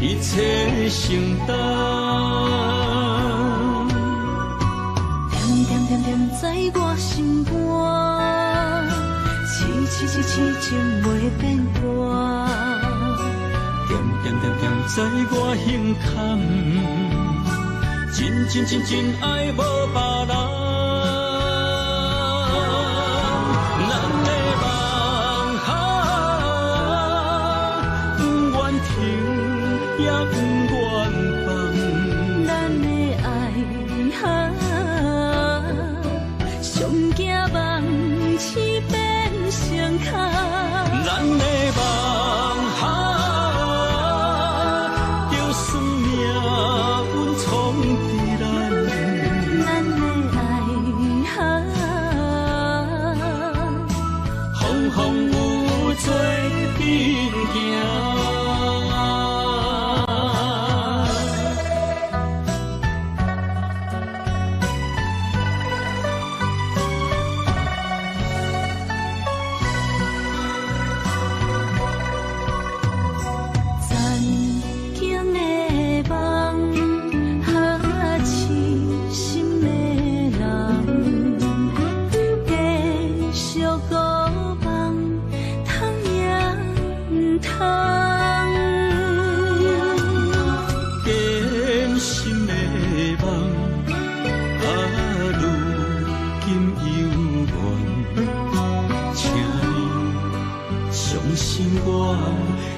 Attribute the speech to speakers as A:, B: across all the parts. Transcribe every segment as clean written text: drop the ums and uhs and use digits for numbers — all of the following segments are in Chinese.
A: 一切承担。
B: 点点点点在我心肝，痴情袂变卦。
A: 点点点点在我胸坎，真爱无别人。也不愿放，
B: 咱的爱上惊梦痴变成空，
A: 咱的梦就算命运闯伫咱，
B: 咱的爱
A: 风风雨做阵行。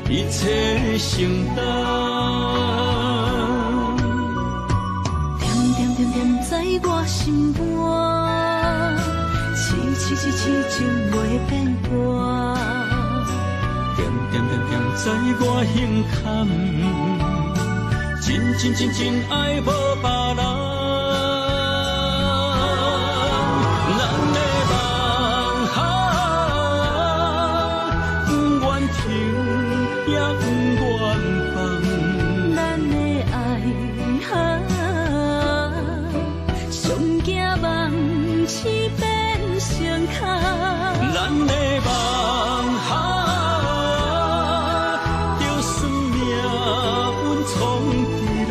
A: 一切承担，
B: 点点点点在我心肝，痴情袂变卦。
A: 点点点点在我胸坎，真爱无别人。也不愿放，
B: 咱的爱上惊梦痴变成空，
A: 咱的梦就算命运闯伫咱，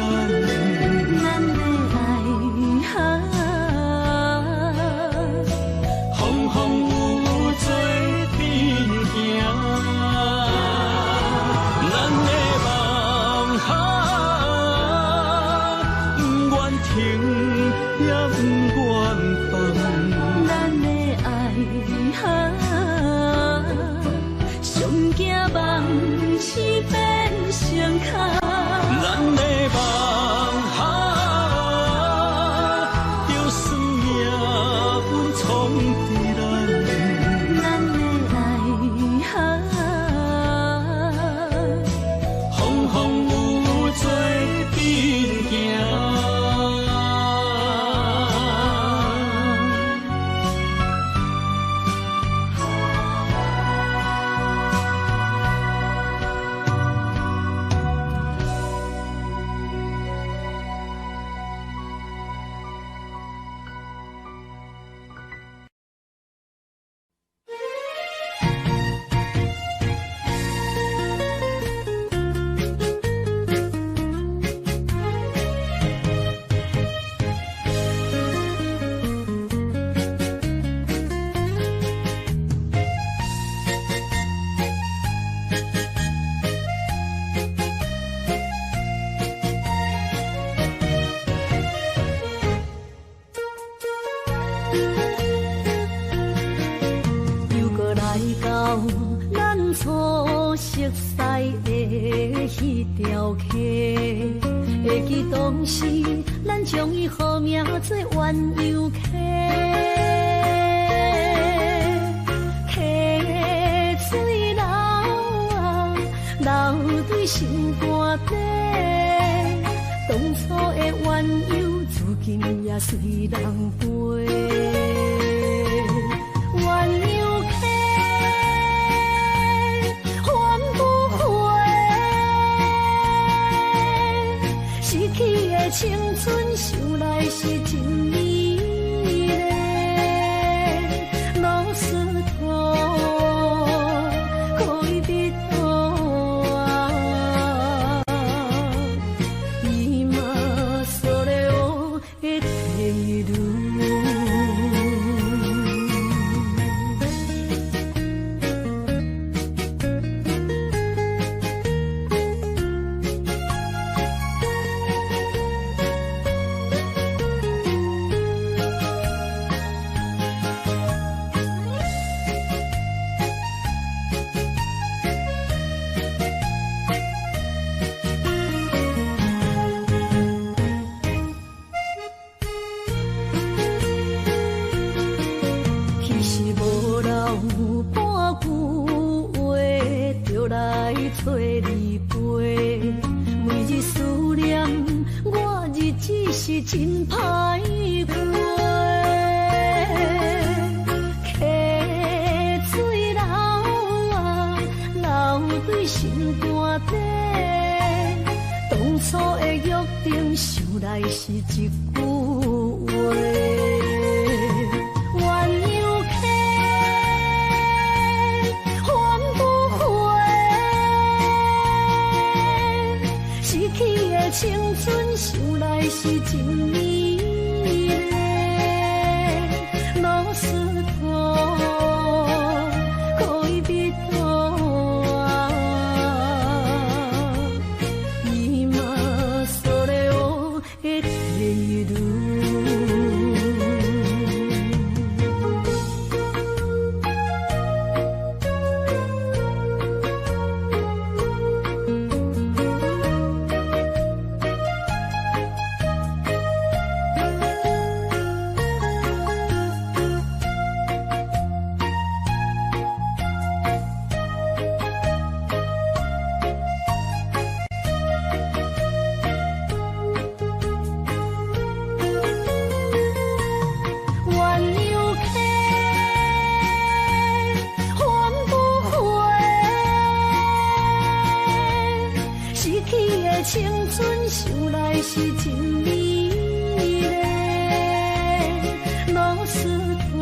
B: 咱的爱
A: 风风雨雨做阵行。也不愿放，
B: 咱的爱上惊梦痴变成空，
A: 咱的梦就算命运闯伫咱，
B: 咱的爱
A: 风风雨雨做阵行。
B: 会记当时，咱将伊好名做鸳鸯溪，溪水流啊，流对心肝底。当初的鸳鸯，至今也随人陪。鸳鸯溪。青春想来是真美丽，老师徒可以彼途啊。有半句话，就来找你陪。每日思念，我日子是真歹过。溪水流啊，流对心肝底。当初的约定，想来是一句话。青春想来是真美丽，老师徒可以比多啊，伊嘛所了的地路。青春想来是真美丽，老师徒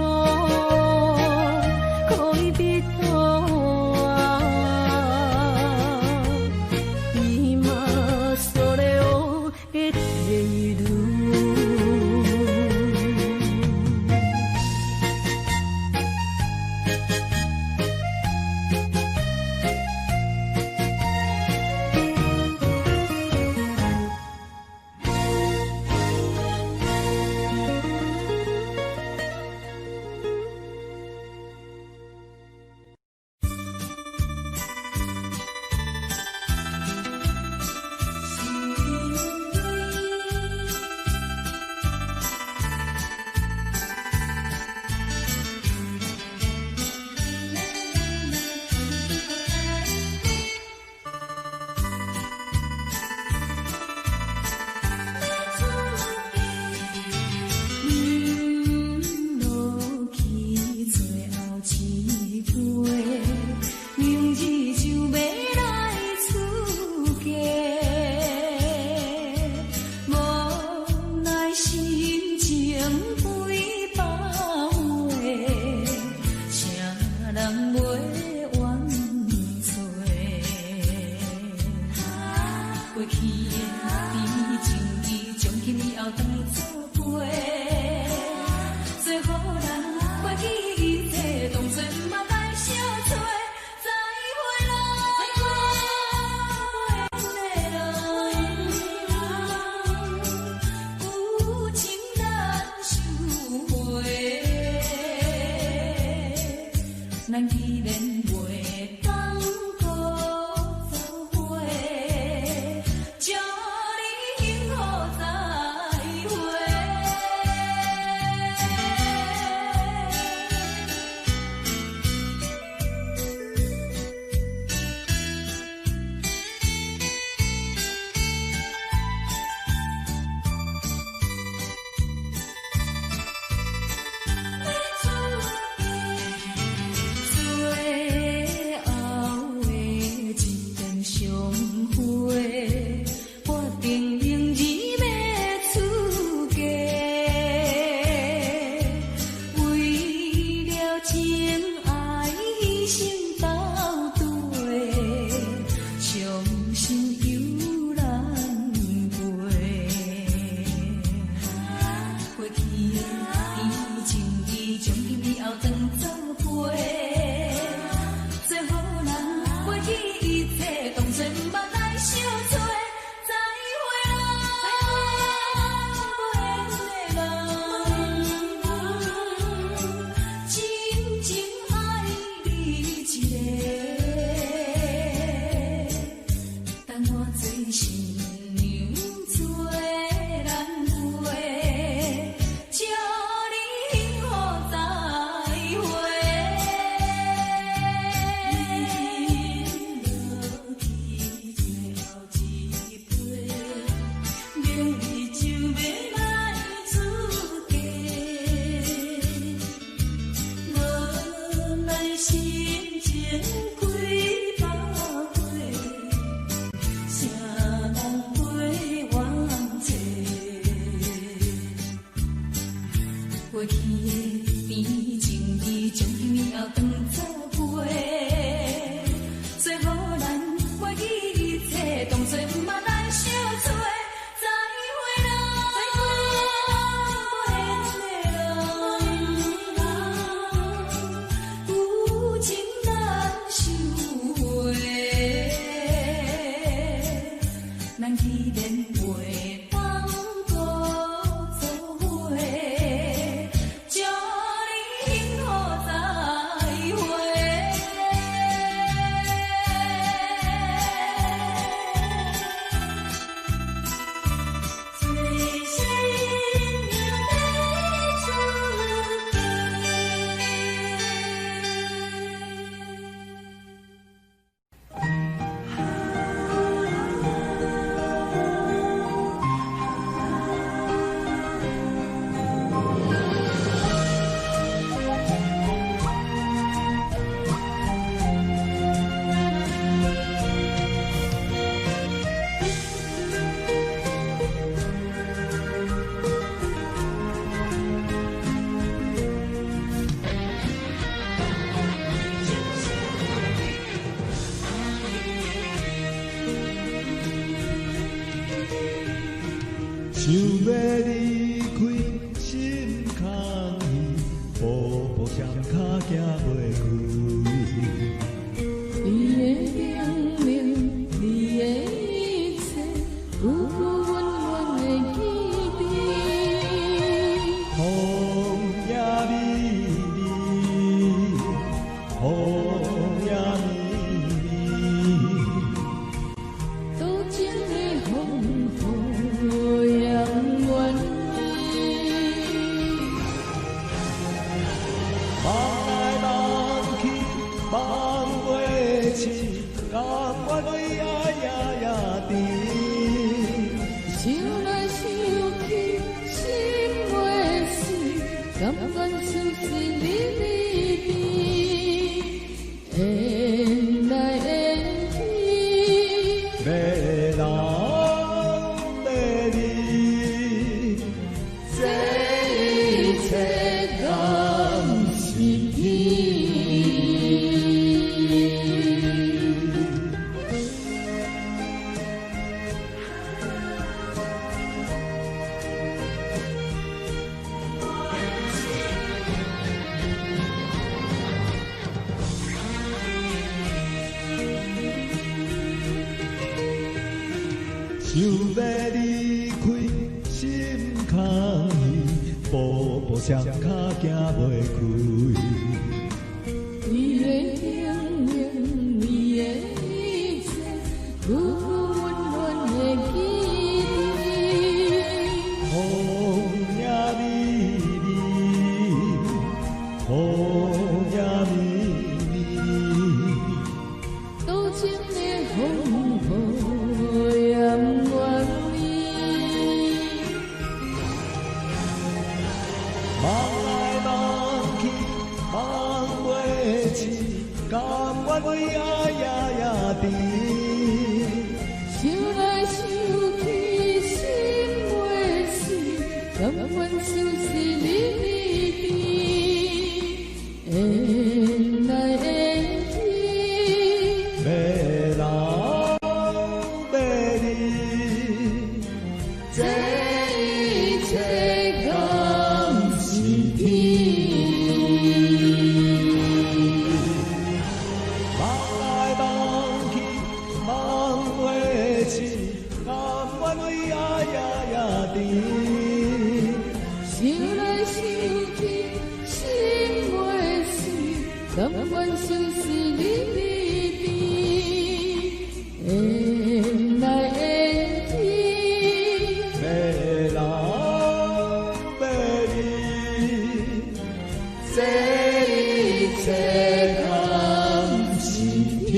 B: 可以比多啊，伊嘛所了的地路。
C: 咱既然袂当搁做伙，祝你幸福再会。过去的甜情意，将今后当作陪，最好咱忘记一切，当作毋捌咱相做。再会啦，有情难收回，咱去年袂当搁做伙，祝你幸福再会。最新娘要出
D: 想要离开心空虚，步步双脚行袂开。
B: 你的明明，你的一切，有阮阮的记忆。
D: 风也美丽，风也美丽，
B: 多情的风雨扬远
D: 望来望去望袂清，甘愿为呀甜。
B: 想来想去心袂死，甘愿相思离离别，缘来缘去。
D: 要人要你，
B: 这一切敢是天？
D: 想要离开心空虚，步步双脚行袂开。
B: 你的明明，你的一切，有阮阮的记忆。
D: 风也美丽，风也美丽，
B: 多情的风雨扬远
D: 望来望去望袂清，甘愿为呀甜。
B: 想来想去心袂死，甘愿相思离别，缘来缘去。
D: 要人要你，
B: 这一切敢是天？
D: 望来望去望袂清，甘愿为呀甜。
B: 想来想去心袂死，甘愿相思离别，缘来缘去。
D: 要人要你，
B: 这一切敢是天？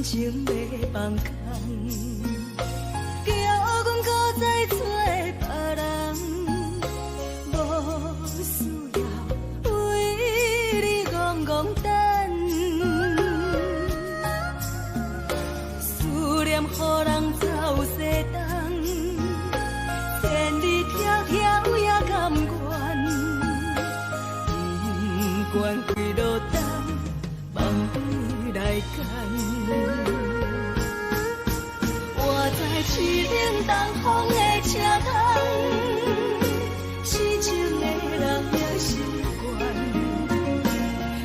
B: 情要放空，叫阮搁再找别人，无需要为你戆戆等，思念予人走西东，千里迢迢也甘愿，不管几路灯，梦对来干。我在市顶东风的车头，痴情的人也习惯，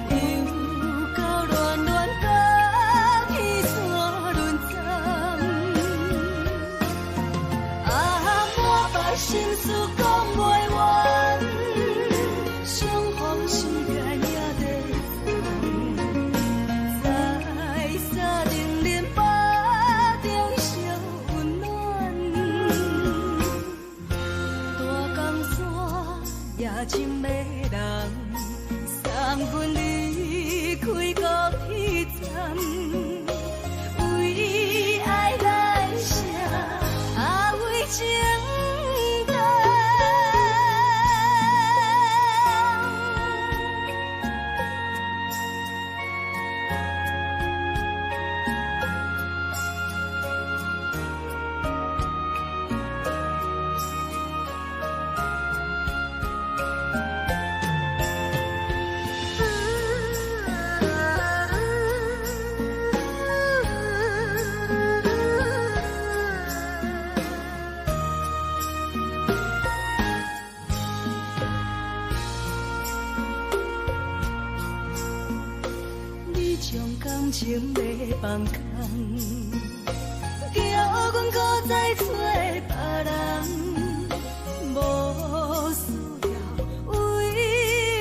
B: 又到乱乱甲天山轮站。满腹心事讲袂完，相逢时间也在长，在沙定林巴中相温暖。大江山也真迷人，送阮离开高铁站，为爱来写为情。感情要放空，叫阮搁再找别人，无需要为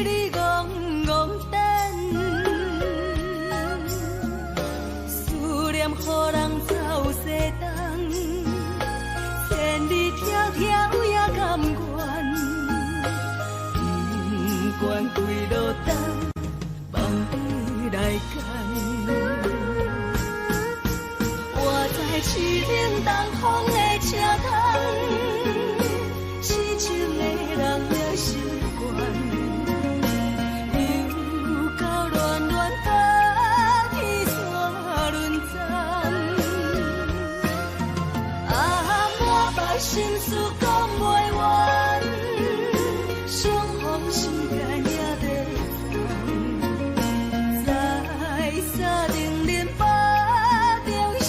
B: 你戆戆等，思念予人走西东，千里迢迢也甘愿，不管几路灯，梦对来干。市顶东风的车头，痴情的人也习惯，又到乱乱甲天山轮站。满腹心事讲袂完，相逢时间也在长，在沙定林巴中相。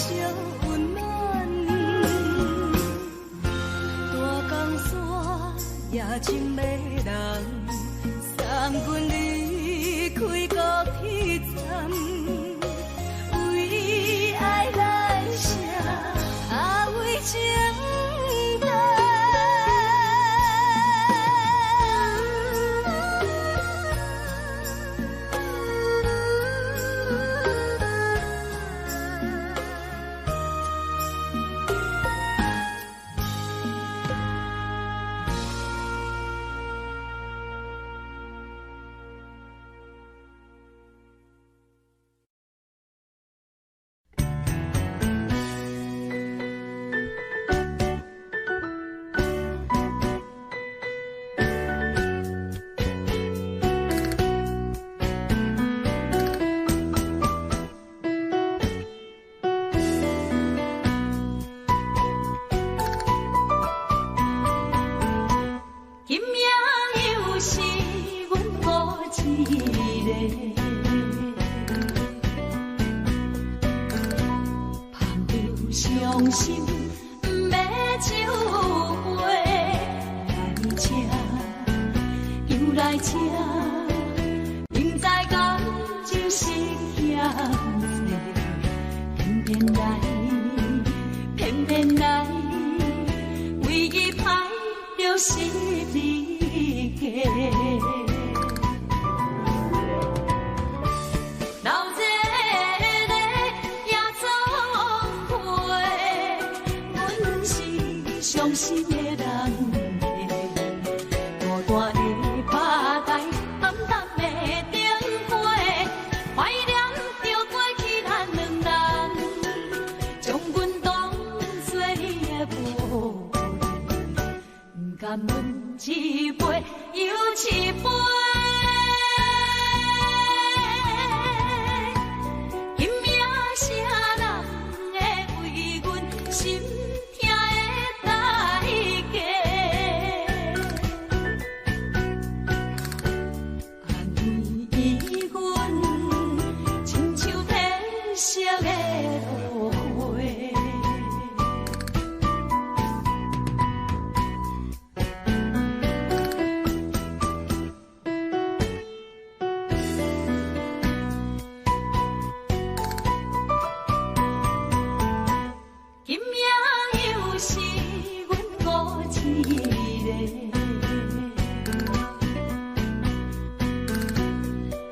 B: 也真迷人，送阮离开高铁站，为爱来写为情灯。伤心的人，大大的拍台，暗淡的灯花，怀念着过去咱两人。
C: 甘问一杯又一杯。今夜啥人会为阮心痛的代价？安慰阮，亲像褪色的落花。今夜又是阮孤一个，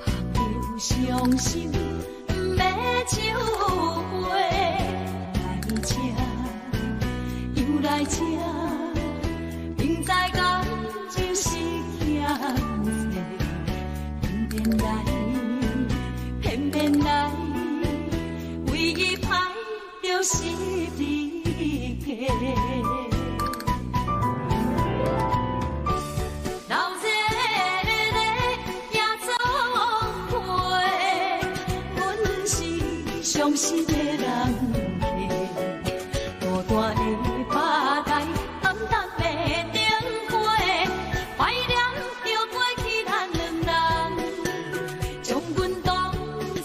C: 捧着伤心要酒杯，来吃又来吃，明知感情是险世，偏偏来，唯一歹就是你家。老热也总陪，阮是伤心的人客，孤单的吧台，暗淡的灯花，怀念着过去咱两人，将阮当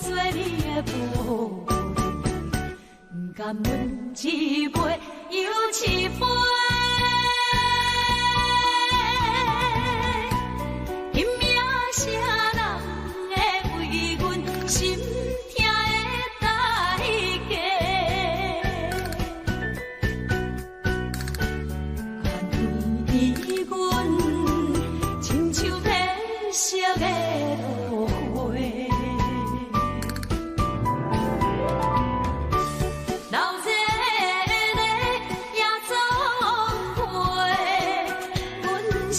C: 作你的宝贝，不甘阮一杯又一杯。今夜啥人会为阮心痛的代价？安慰阮，亲像褪色的落花。老热也总陪，阮是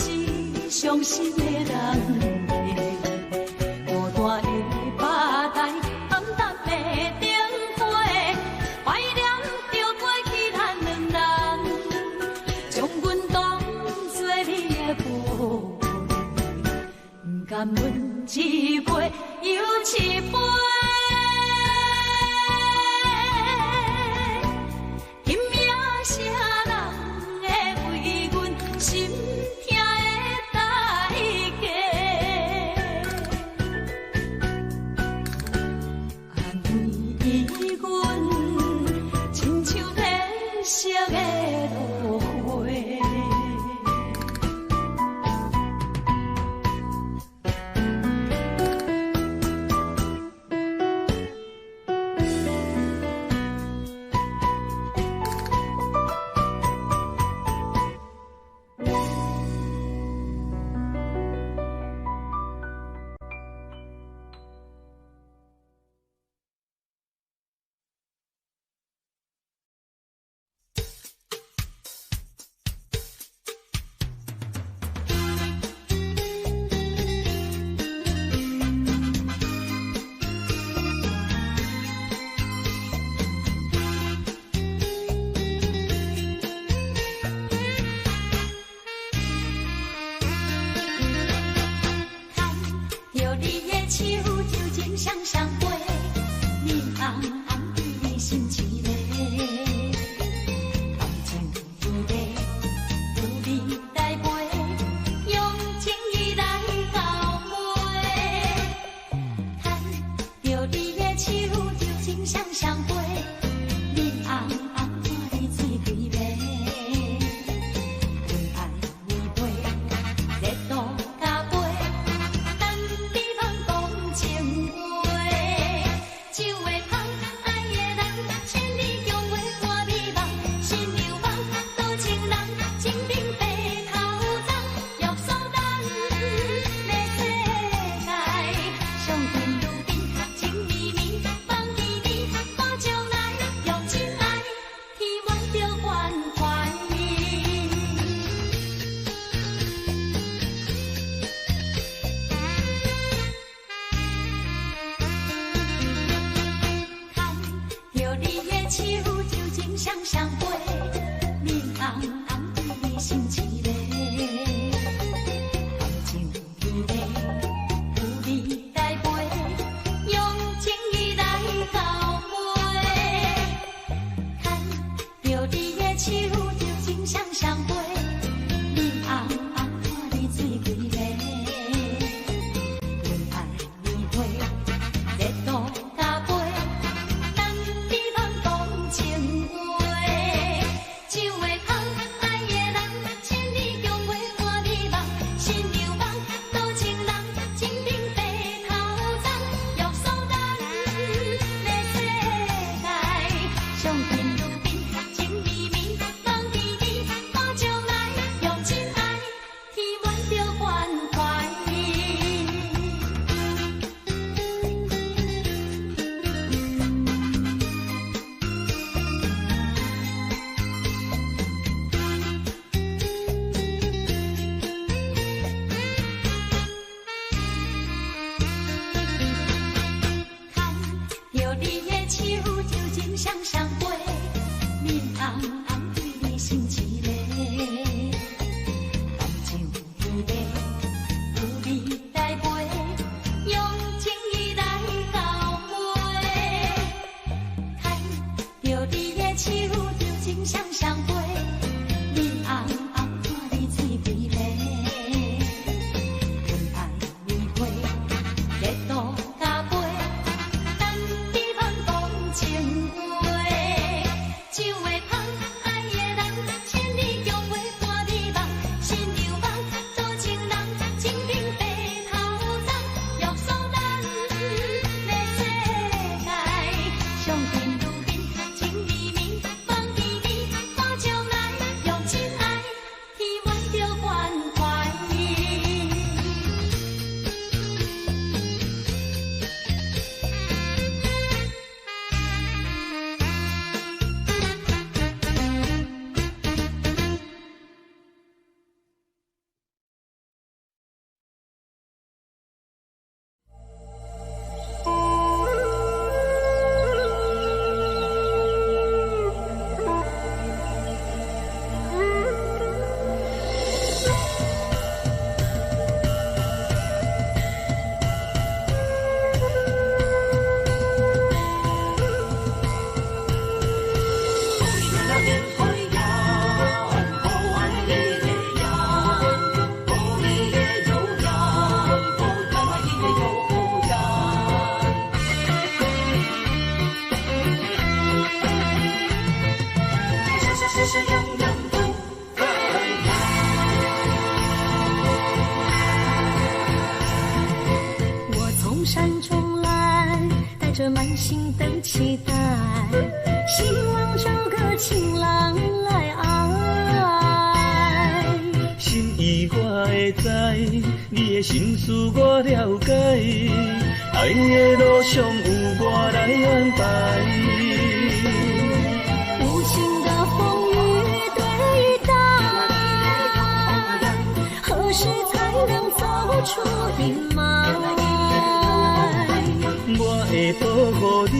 C: 伤心的人客，孤单的吧台，暗淡的灯花，怀念着过去咱两人，将阮当作你的宝贝，不甘阮一杯又一杯。今夜啥人会为阮心痛的代价？安慰阮，亲像褪色的落花。
B: 着满心的期待，希望找个情郎来爱。
A: 心意我会知，你的心思我了解，爱的路上有我来安排。
B: 无情的风雨对待，何时才能走出阴霾？
A: 我会保护你，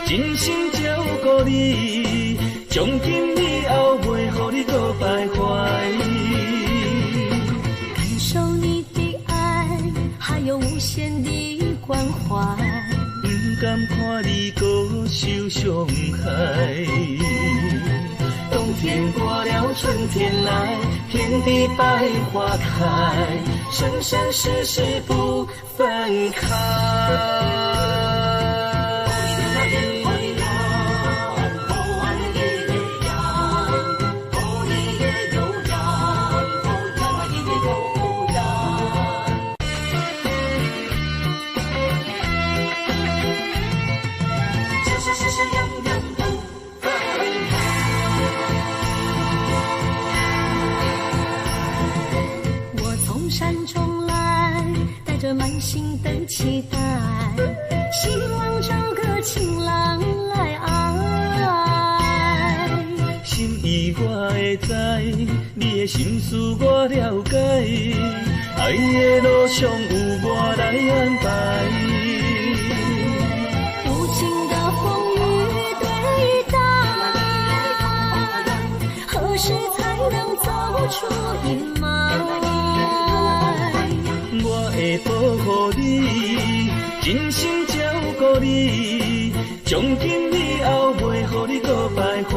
A: 真心照顾你，从今以后袂予你搁徘徊。
B: 感受你的爱，还有无限的关怀。
A: 不甘看你搁受伤害。冬天过了，春天来，遍地百花开，生生世世不分开。
B: 满心的期待，希望找个情郎来爱。
A: 心意我会知，你的心思我了解，爱的路上有我来安排。
B: 无情的风雨对待，何时才能走出阴霾？
A: 我会保护你，真心照顾你，从今以后袂予你搁徘徊。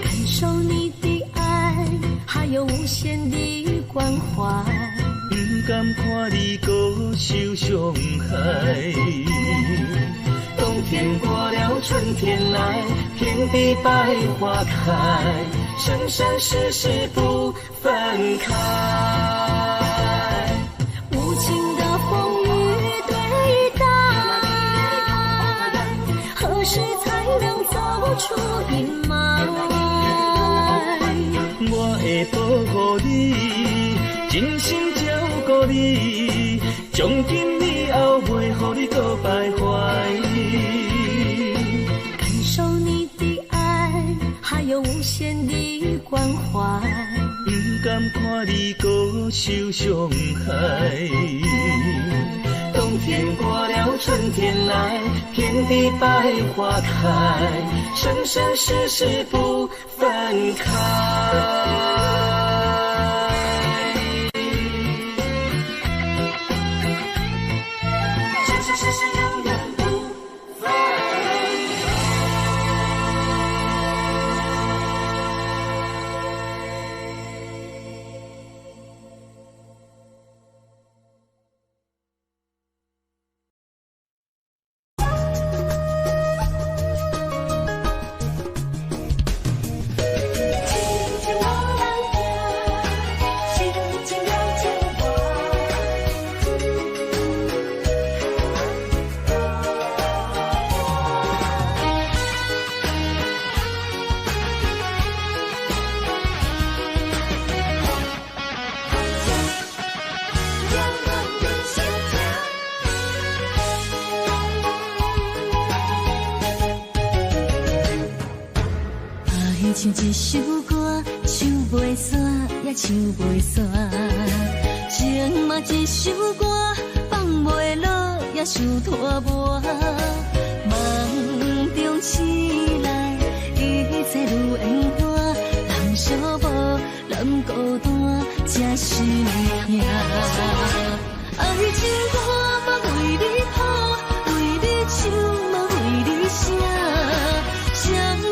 B: 感受你的爱，还有无限的关怀。
A: 不甘看你搁受伤害。冬天过了，春天来，遍地百花开，生生世世不分开。
B: 无情的风雨对待，何时才能走出阴霾？
A: 我会保护你，真心照顾你，从今以后袂予你搁徘徊。
B: 感受你的爱，还有无限的关怀。
A: 不甘看你搁受伤害。冬天过了，春天来，遍地百花开，生生世世不分开。生生世世永远不分开。
C: 唱一首歌，唱袂煞，也唱袂煞。情嘛一首歌，放袂落，也想拖磨。梦中醒来，一切如烟花。人寂寞，人孤单，才是命。爱情我嘛为你谱，为你唱嘛为你写。谁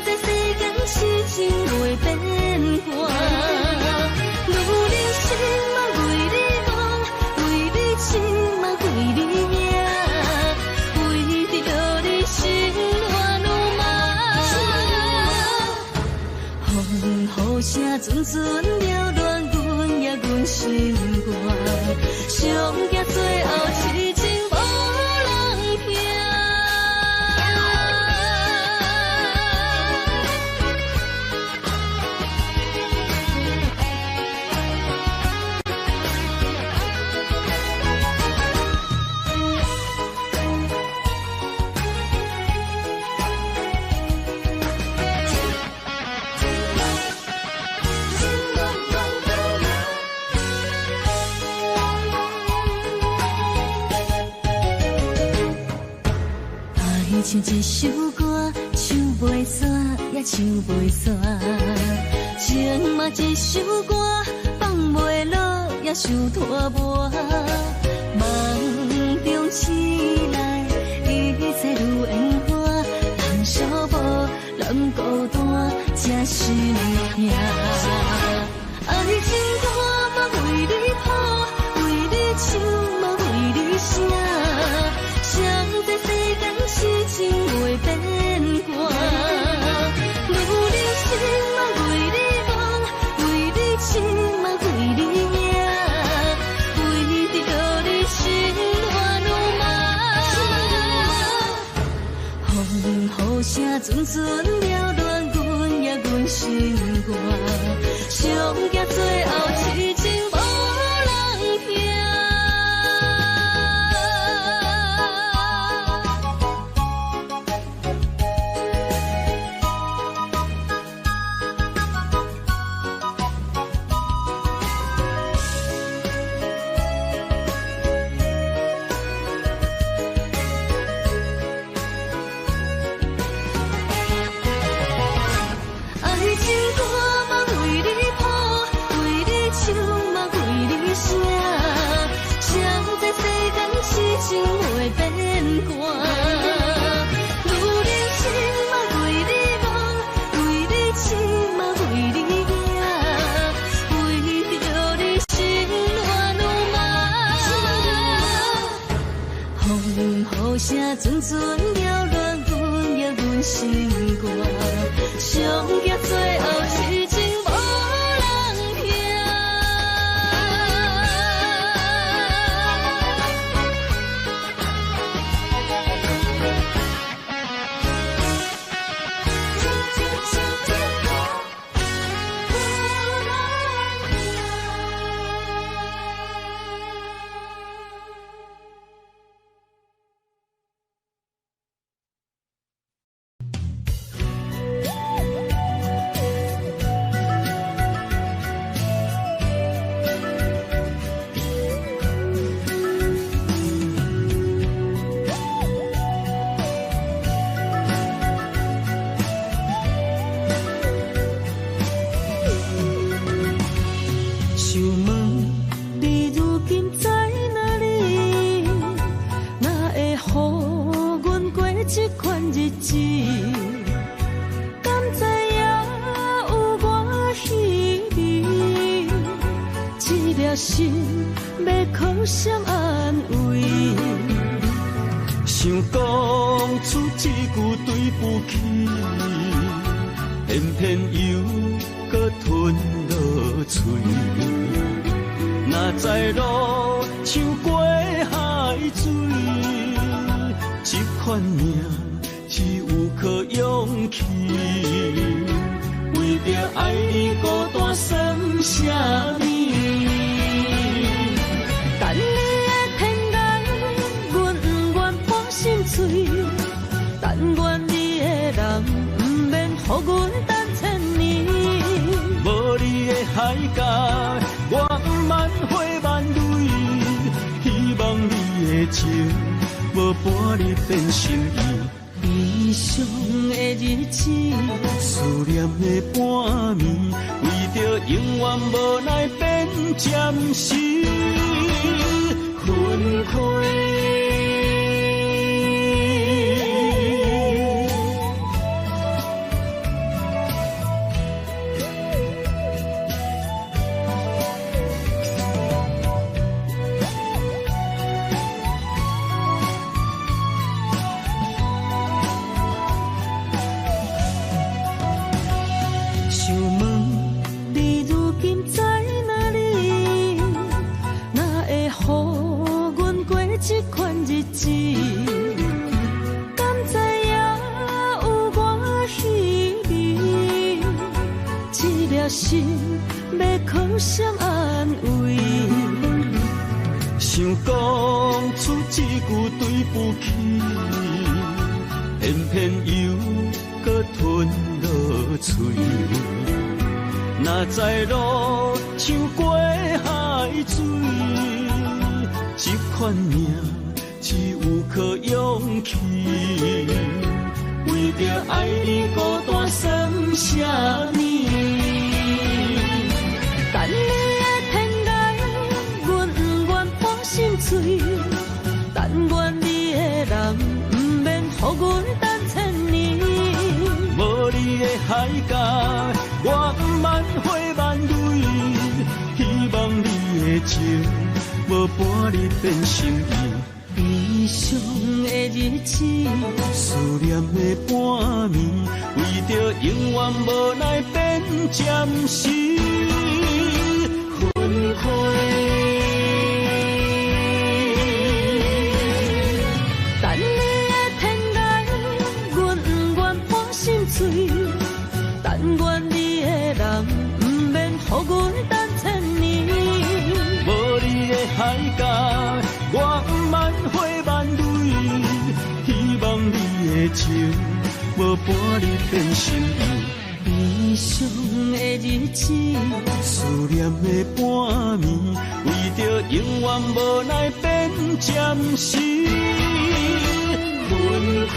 C: 知世间痴情袂变化，女人心嘛为你梦，为你情嘛为你命，为着你心乱如麻。风雨声阵阵缭乱，阮也阮心肝，上惊最后痴情无。
B: 唱一首歌，唱袂煞也唱袂煞。情嘛一首歌，放袂落也想拖磨。梦中醒来，一切如烟花。人寂寞，人孤单，才是命。爱情歌嘛为你谱，为你唱嘛为你写。谁在世间是情袂变卦？女人心嘛为你梦，为你情嘛为你命，为着你心乱如麻。风雨声阵阵缭乱，阮也阮心肝，上惊最后痴情无人听。情袂变卦，女人心嘛为你梦，为你情嘛为你命，为着你心乱如麻。风雨声阵阵缭乱，阮也阮心肝，上惊最后痴情无人听。心要靠谁安慰？
A: 想讲出一句对不起，偏偏又搁吞落嘴。若知路像过海水，这款命只有靠勇气。为着爱你孤单算什么？
B: 等你的天涯，阮不愿破心碎。但愿你的人，不免予阮等千年。
A: 无你的海角，我万花万蕊。希望你的情，无半日变心意。
B: 悲伤的日子，
A: 思念的半暝，为着永远无奈变暂时分开。
B: 这款日子，敢知影有我稀微？这粒心要靠谁安慰？
A: 想讲出一句对不起，偏偏又搁吞落嘴。若知路像过海水。这款命只是有颗勇气，为着爱你孤单算什么？
B: 等你的天涯，阮不愿破心碎。但愿你的人，不免予阮等千年。
A: 无你的海角，我不万回万泪。希望你的情，无半日变心意。
B: 悲伤的日子，
A: 思念的半暝，为着永远无奈变暂时分开。
B: 等你的天涯，阮不愿破心碎。但愿你的人，不免予阮等千年。
A: 无你的海角，我万回万泪。希望你的情，无半日变心意。
B: 悲伤的日子，
A: 思念的半暝，为着永远无奈变暂时分开。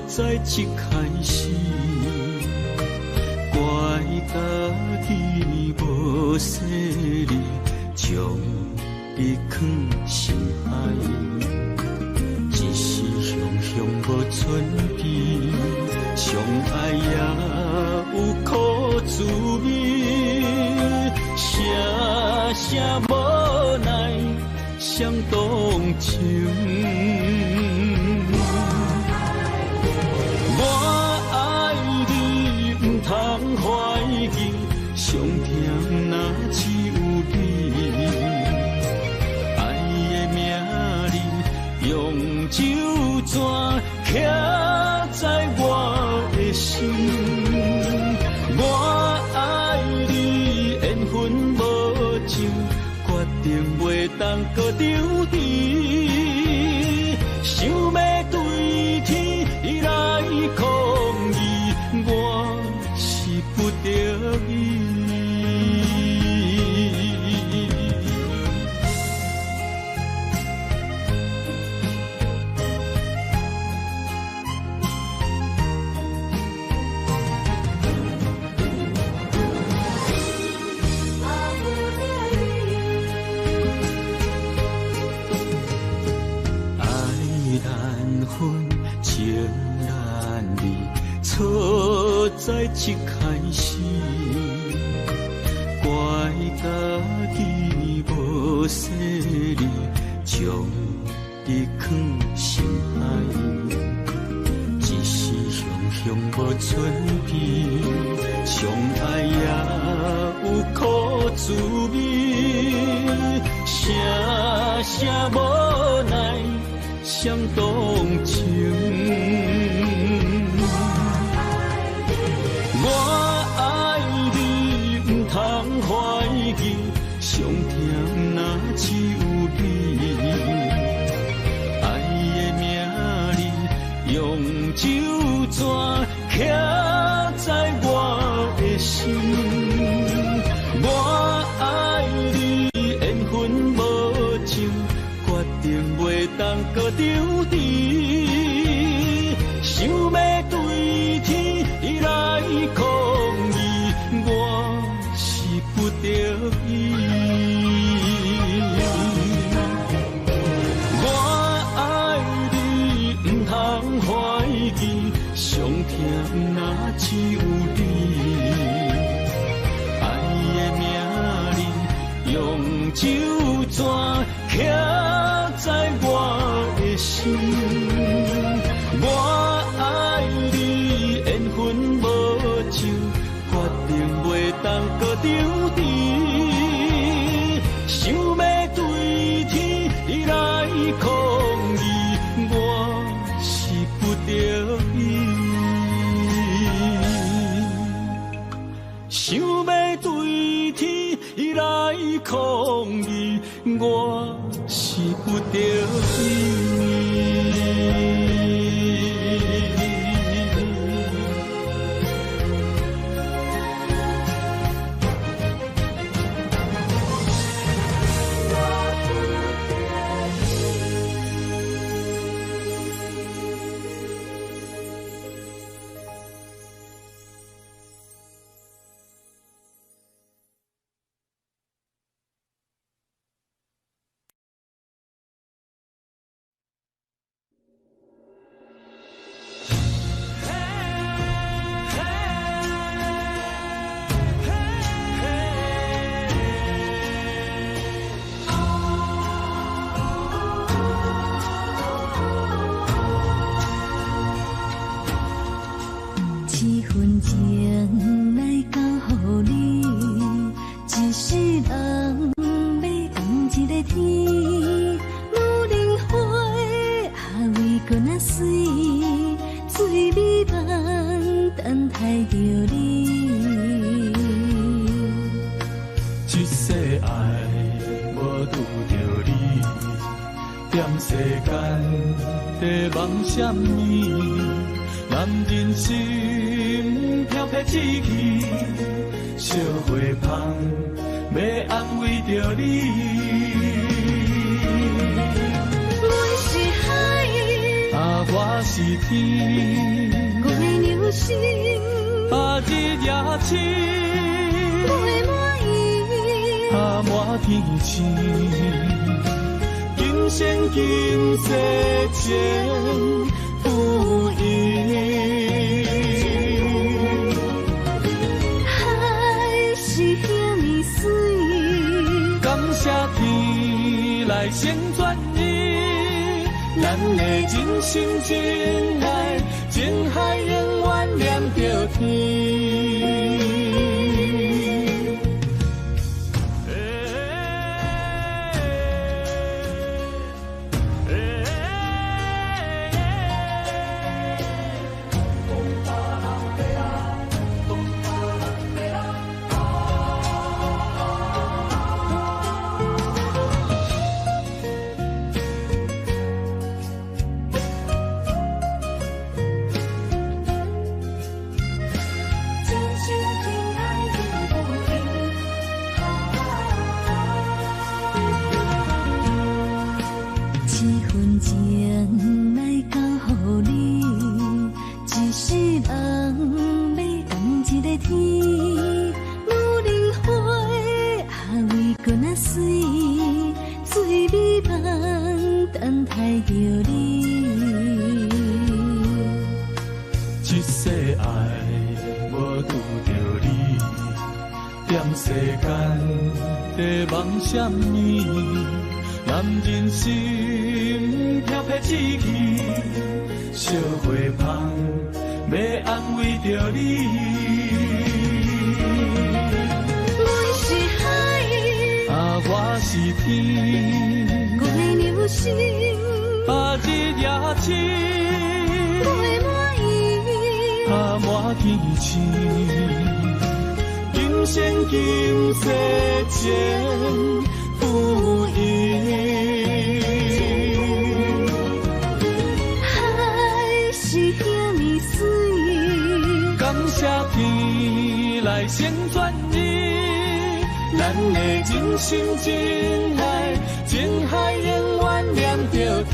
A: 在一开始，怪家己无细腻，将伊藏心海。一时雄雄无存边，相爱也有苦滋味，声声无奈伤动情。上疼若只有你，爱的名字用酒泉刻在我的心。我爱你缘分无尽，决定袂当搁丢弃。想要对天来抗议，我是不得已。在一开始，怪家己无细腻，将伊藏心海。一时雄雄无存边，相爱也有苦滋味，声声无奈伤动情。我爱你，不通怀疑，上疼若只有你。爱的名字用酒泉刻在我的心。我爱你，缘分无尽，决定袂当搁丢弃。想要对天来抗议，我是不得已。我爱你，酒泉徛在我的心，我爱你缘分无尽，决定袂当搁丢低，想要对天来抗议，我是不得已。想要对天来抗议，我是不得已。什么？男人心飘撇志气，小花香要安慰着你。
B: 我是海，
A: 我是天，
B: 我的牛心，
A: 日夜深，
B: 袂满意，
A: 满天星。今生今世前不移，
B: 海是遐尼水，
A: 感谢天来成全伊，咱的真心真爱，情海永远念着天。什么？男人心飘撇志气，小花香要安慰着你。
B: 我是海，
A: 我是天，
B: 我的牛心，
A: 日夜深，
B: 袂满意，
A: 满天星。今生今世前不移，
B: 海是遐尼水，
A: 感谢天来成全伊，咱的真心真爱，情海永远念着天。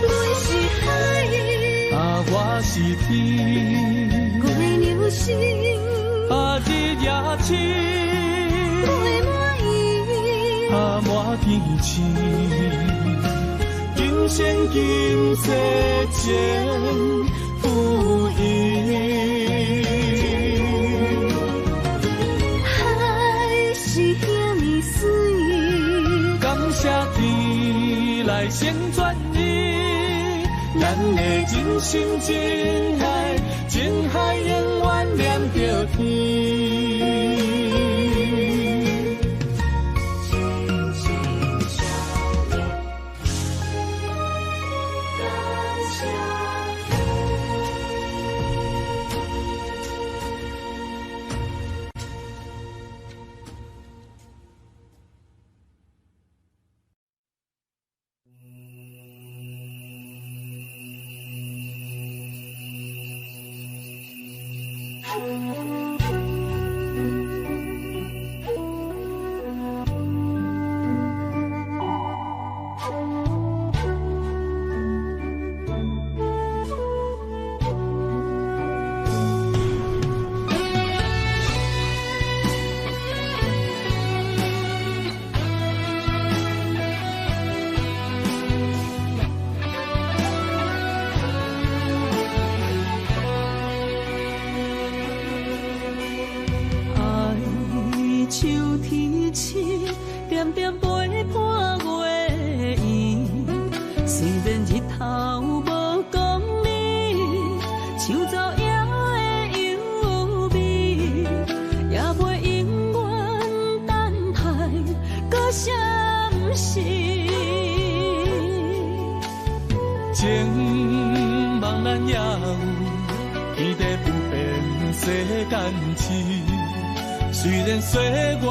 B: 我是海，
A: 我是天，
B: 我的牛心，
A: 日夜深，
B: 袂满意，
A: 满天星。今生今世前不移，
B: 海
A: 来成全你。咱的真心真爱，情海永远连着天。情茫然也有天地不变世间事，虽然岁月有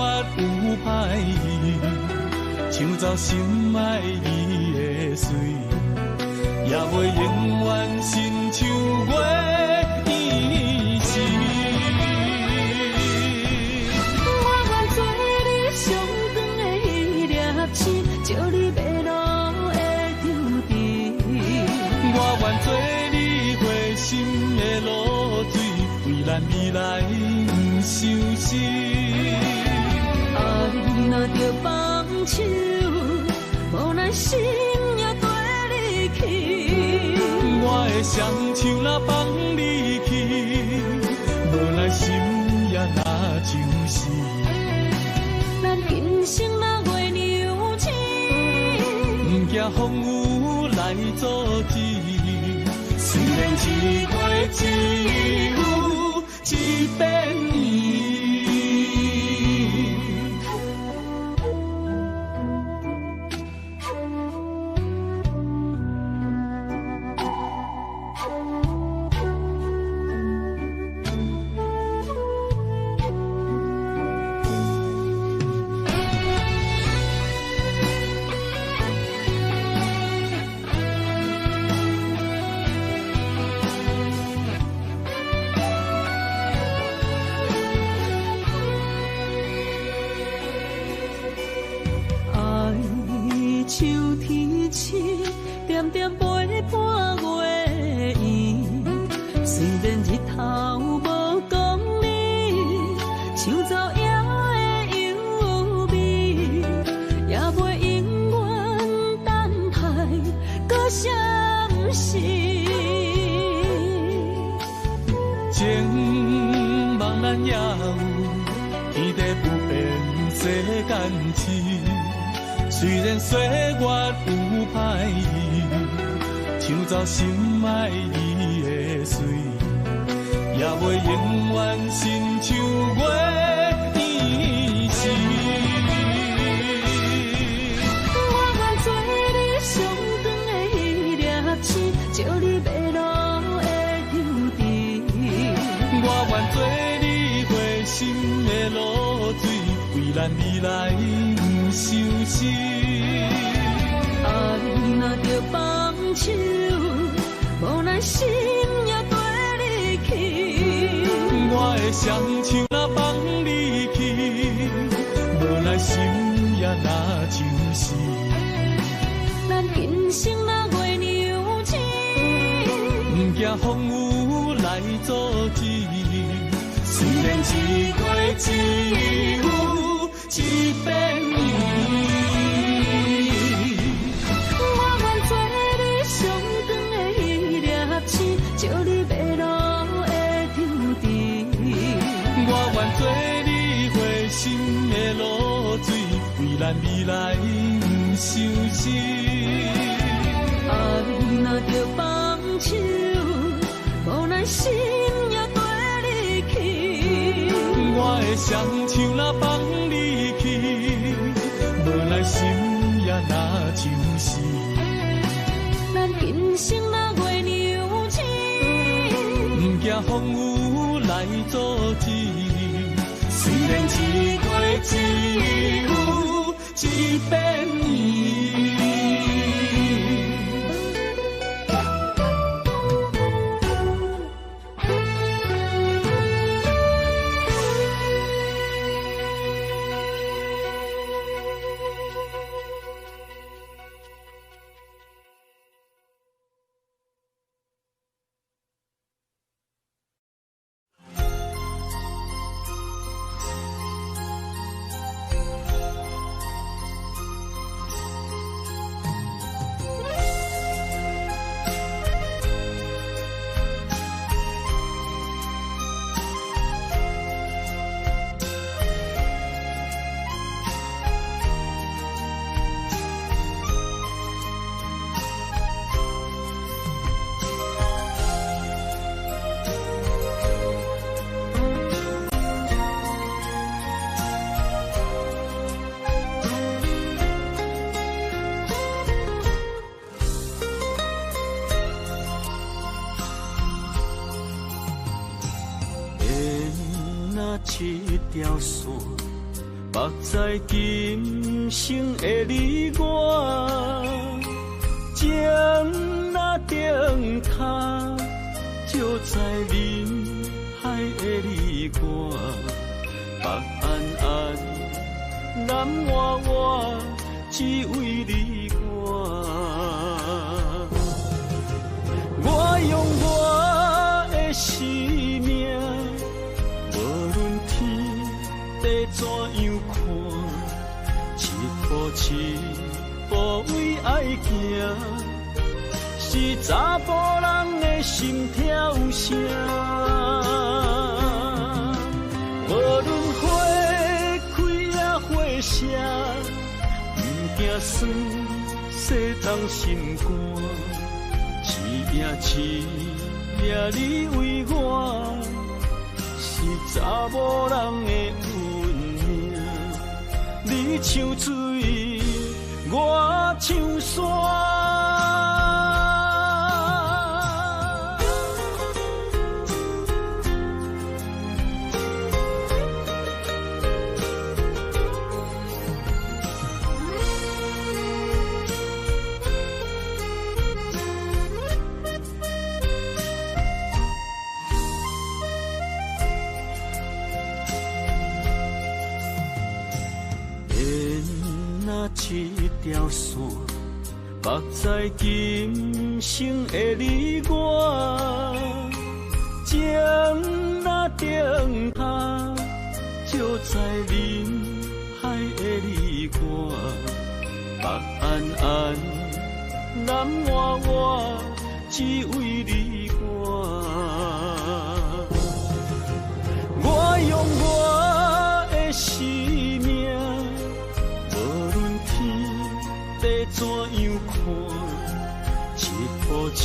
A: 歹意，抢走心爱伊的水，也袂永远亲像月伊是。
B: 我愿做你上长的迄粒星，照你迷路的丢滴。
A: 我愿做你回心的露水，为咱未来不伤心。
B: 爱若着放手，无奈心也跟你去。
A: 我的双手若放你去，无奈心也若像死。
B: 咱今生若月娘亲，
A: 不惊风雨来阻止。虽然一月只有一遍年。
B: 秋天起，点点陪伴月圆。虽然日头无讲你，抢走夜的幽味，也袂永远等待搁闪失。
A: 情茫然也有天地不变世间事。虽然岁月有歹意，抢走心爱伊的水，也袂永远亲像月伊是。
B: 我愿做你上长的迄粒星，照你迷路的丢滴。
A: 我愿做你回心的露水，为咱未来不伤心。
B: 爱若着放手，无奈心也跟你去。
A: 我的双手若放你去，无奈心也若像死。
B: 咱今生若月娘亲，
A: 不惊风雨来阻止。虽然一月只有一遍年。照你迷路的丢滴，我愿做你回心的露水，为咱未来不伤心。
B: 啊，你若着放手，无咱心也跟你去。
A: 我的双手若放你去，无咱心也若就是
B: 咱今生若月娘亲，
A: 不惊风雨来阻止。虽然一过一有一变异。一条线，绑在今生的你我，情若顶塔，就在人海的你我，北安安，南弯弯，只为你我。我用我的生命。怎样看？一步一步为爱行，是查甫人的心跳声。无论花开也花谢，不惊酸世人心肝。一夜你为我，是查某人的。你像水，我像山。一条线，绑在今生的你我，情若顶塔，就在人海的你我，北安安，南弯弯，只为你我。我用我的生命。怎样看？一步一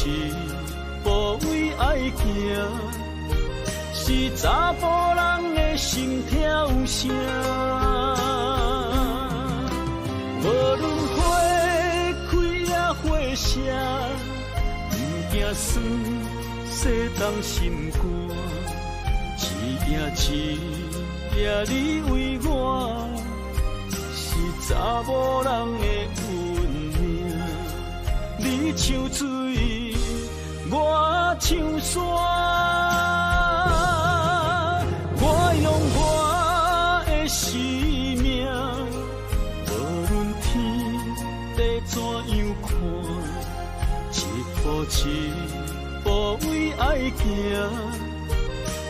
A: 步为爱行，是查甫人的心跳声。无论花开也花谢，不惊酸世人心肝。一夜你为我，是查某人的。你像水，我像山。我用我的生命，无论天地怎样看，一步一步为爱行，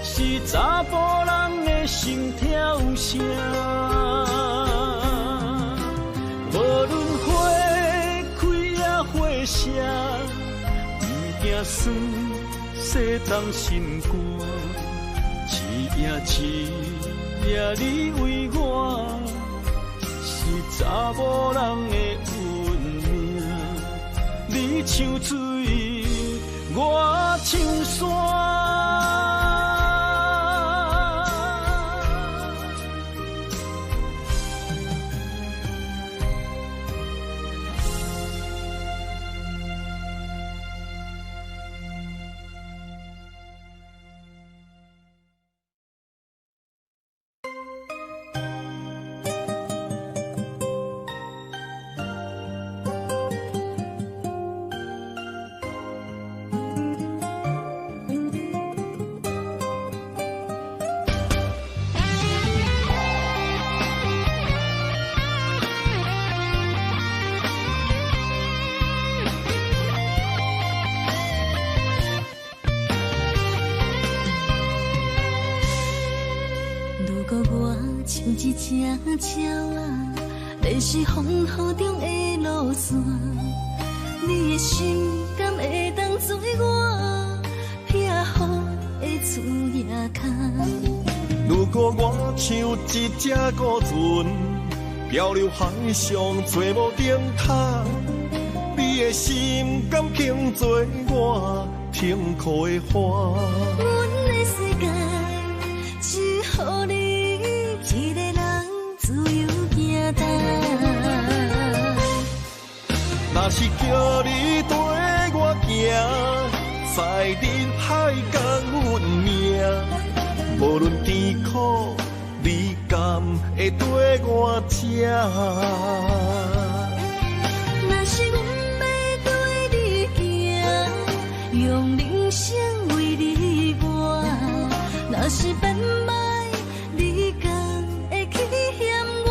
A: 是查甫人的心跳声。无论花。花谢，不惊酸世人心肝。一夜你为我，是查某人的运命。你你唱水，我唱山。
B: 像一只鸟啊，迷失风雨中的路线。你的心敢会当做我避雨的厝夜空？
D: 如果我像一只孤船，漂流海上做无顶塔，你的心敢肯做我停靠的花？
B: 阮的世界只予你一个人自由行动。
D: 若是叫你跟我行，在人海共阮命，无论甜苦，你甘会跟我吃？
B: 若是阮要对你行，用人生为你活，若是变歹，你甘会去嫌我？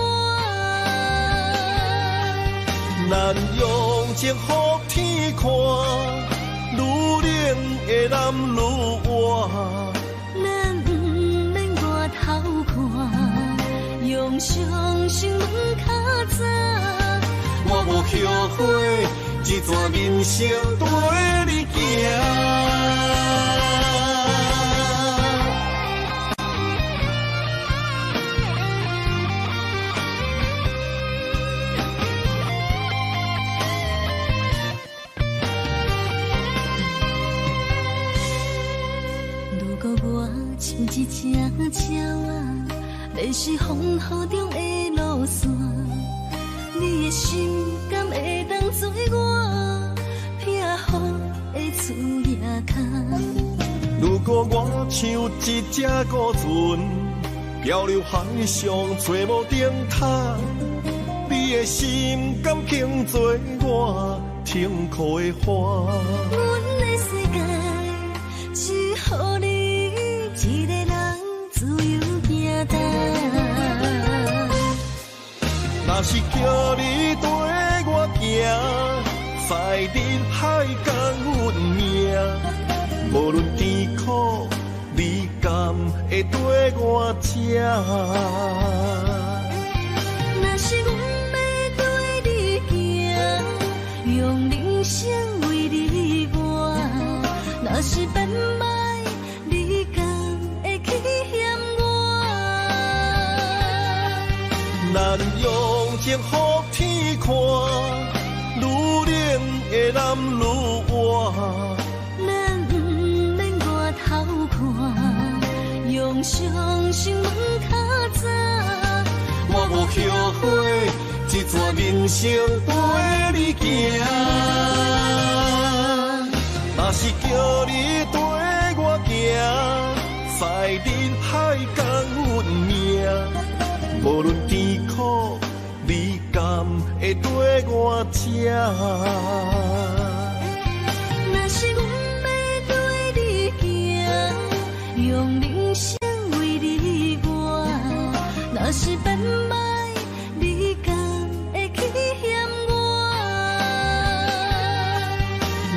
D: 咱用情予天看，愈冷的男愈活。
B: 咱不免外头看，用双心门较早。
D: 我无后悔，一段人生跟你行。
B: 如果我像一只鸟啊，迷失风雨中的路线，你的心敢会当做我避雨的厝夜空？
D: 如果我像一只孤船，漂流海上做无顶塔，你的心敢肯做我停靠的花？
B: 阮的世界只予你一个人自由行动。
D: 若是叫你跟我行，在人海共阮命，无论甜苦，你甘会跟我吃？
B: 若是阮要对你行，用人生为你活，若是变歹，你甘会去嫌我？
D: 咱用情予天看，愈冷的男愈活。
B: 咱不免外头看，用双心门较早。
D: 我无后悔，一段人生跟你行。若是叫你跟我行，在人海共阮命，无论甜苦，你甘会跟我吃？
B: 若是阮要对你行，用人生为你活，若是变歹，你甘会去嫌我？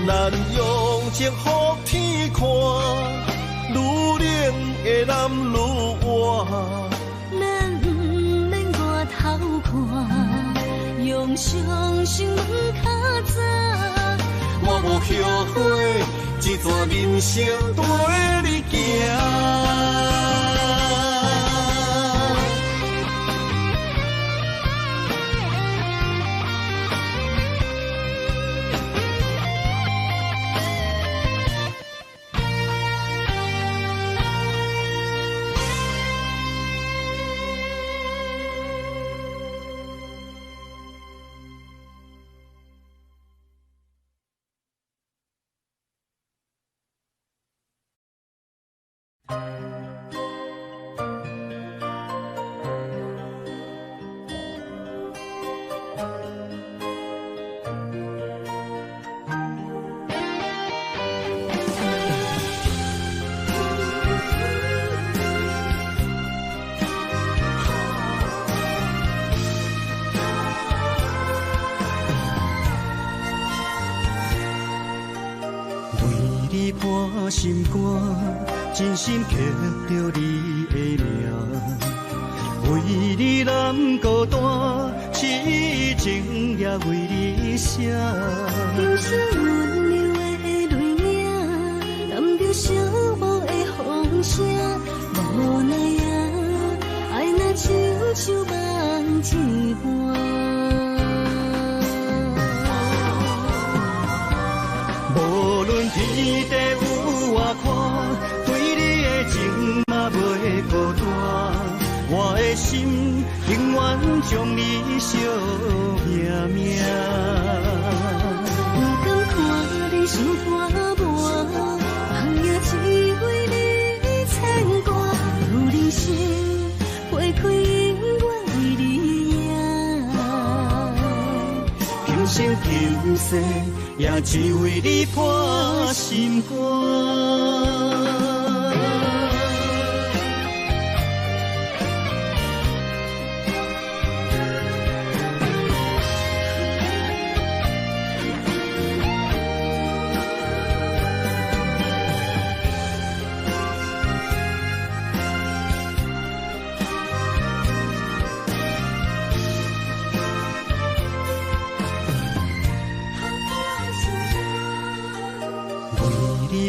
D: 咱用情予天看，愈冷的男愈活。
B: 咱不免外头看，用双心门较早。
D: 我无后悔，一段人生跟你行。
A: 破心肝，真心刻着你的名，为你难孤单，痴情也为你写。
B: 流星温柔的泪影，染着寂寞的风声，无奈啊，爱若亲像梦一般。
A: 无论天地有外宽，对你的情嘛袂孤单。我的心永远将你惜命命。
B: 不敢看你伤肝磨，梦也只为你牵挂。有人生花开永远为你赢，
A: 今生今世。也只为你破心肝。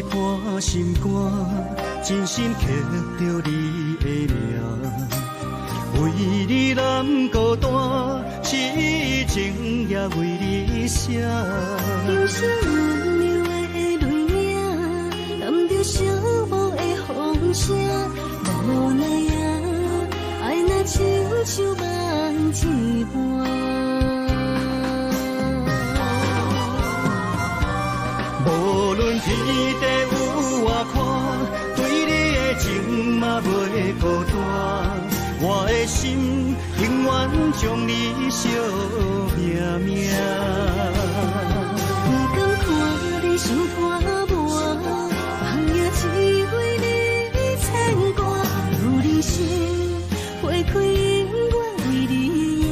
A: 破心肝，真心刻着你的名，为你难孤单，痴情也为你写。
B: 流星温柔的泪影，染着寂寞的风声，无奈啊，爱若亲像梦一般。
A: 无论天地有外宽，对你的情嘛袂孤单。我的心永远将你惜命命。
B: 不敢看你伤肝磨，梦也只为你牵挂。有人生花开永远为你赢，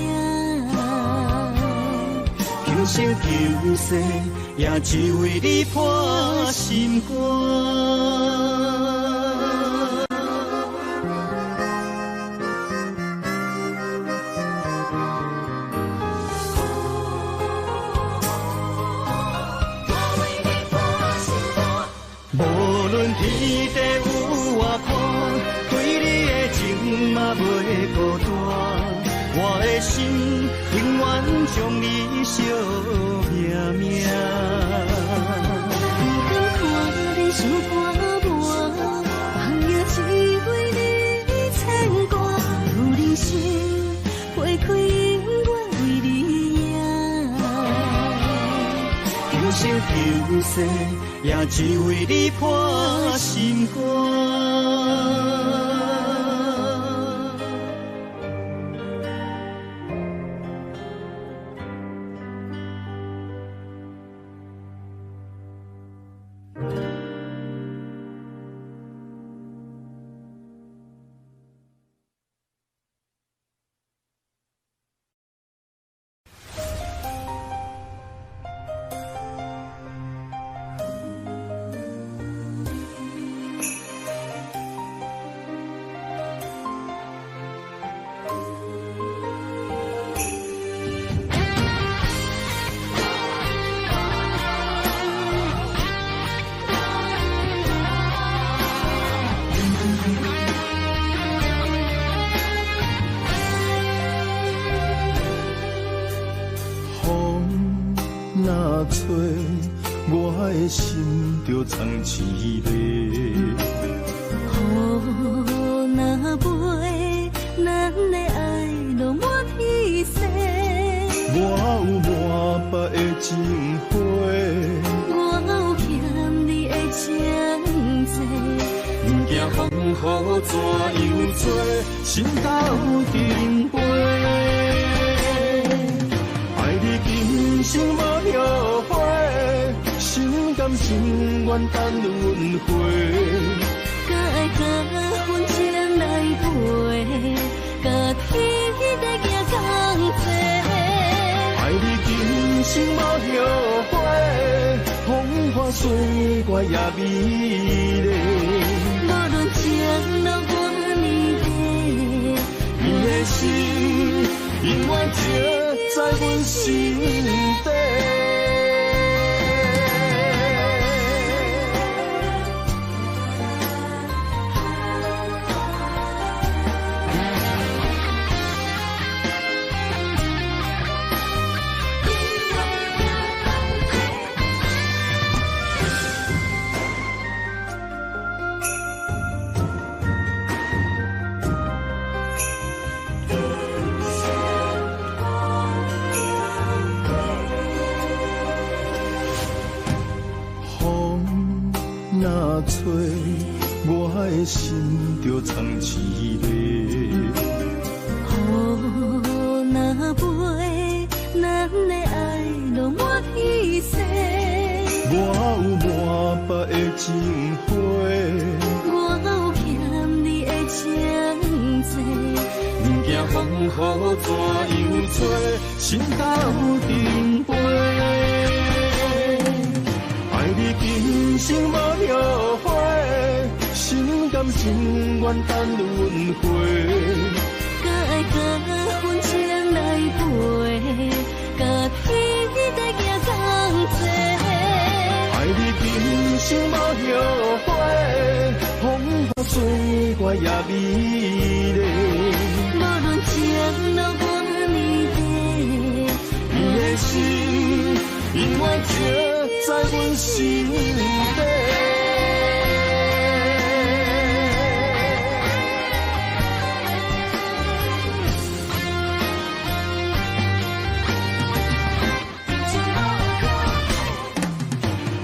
A: 今生今世。也只为你破心肝。无论天地有外宽，对你的情嘛袂孤单。我的心永远将你惜命命。
B: 不敢看你伤肝磨，梦也只为你牵挂。有人生花开永远为你赢，
A: 今生今世也只为你破心肝。
D: 若吹，我的心就藏一个。
B: 雨若飞，咱的爱落满天星。
D: 我有满腹的情花，
B: 我有欠你的情债，
D: 不惊风
A: 雨怎样做，心斗阵飞。爱你今生无后悔，心甘情愿等轮回。
B: 甲爱甲阮情来陪，甲天在行同齐。
A: 爱你今生无后悔，风花雪月也美丽。
B: 无论情路多年短，
A: 你的心永远刻在阮心底。若吹，我的心就藏一个。
B: 雨若飞，咱的爱就满天星。
A: 我有满腹的情花，
B: 我有欠你的情债。
A: 不惊风雨怎样吹，心斗阵飞。爱你今生无后悔，心甘情愿等轮回。
B: 甲爱甲阮情来陪，甲天在行同齐。
A: 爱你今生无后悔，风花雪月也美丽。
B: 无论情路多年短，
A: 你的心永远刻在阮心底。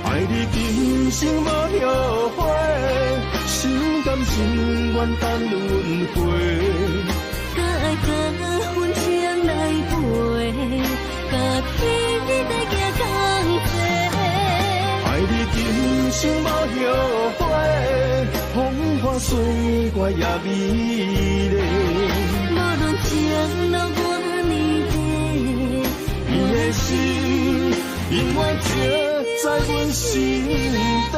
A: 爱你今生无后悔，心甘情愿等轮回。
B: 甲爱甲阮情来陪，甲天在行同齐。
A: 爱你今生无后悔，风花雪月也美丽。
B: 无论情路多年短，
A: 你的心永远刻在阮心底。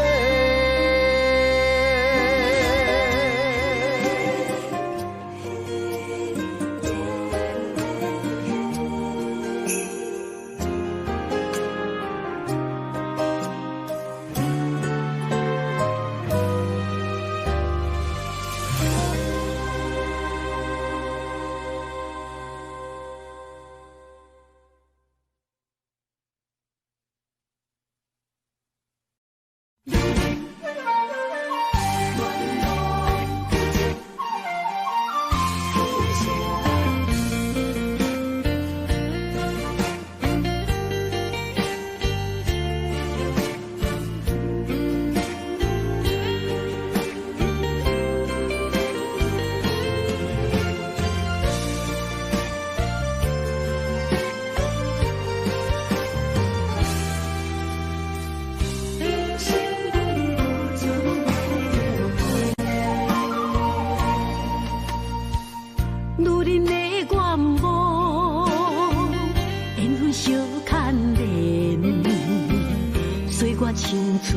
B: 青春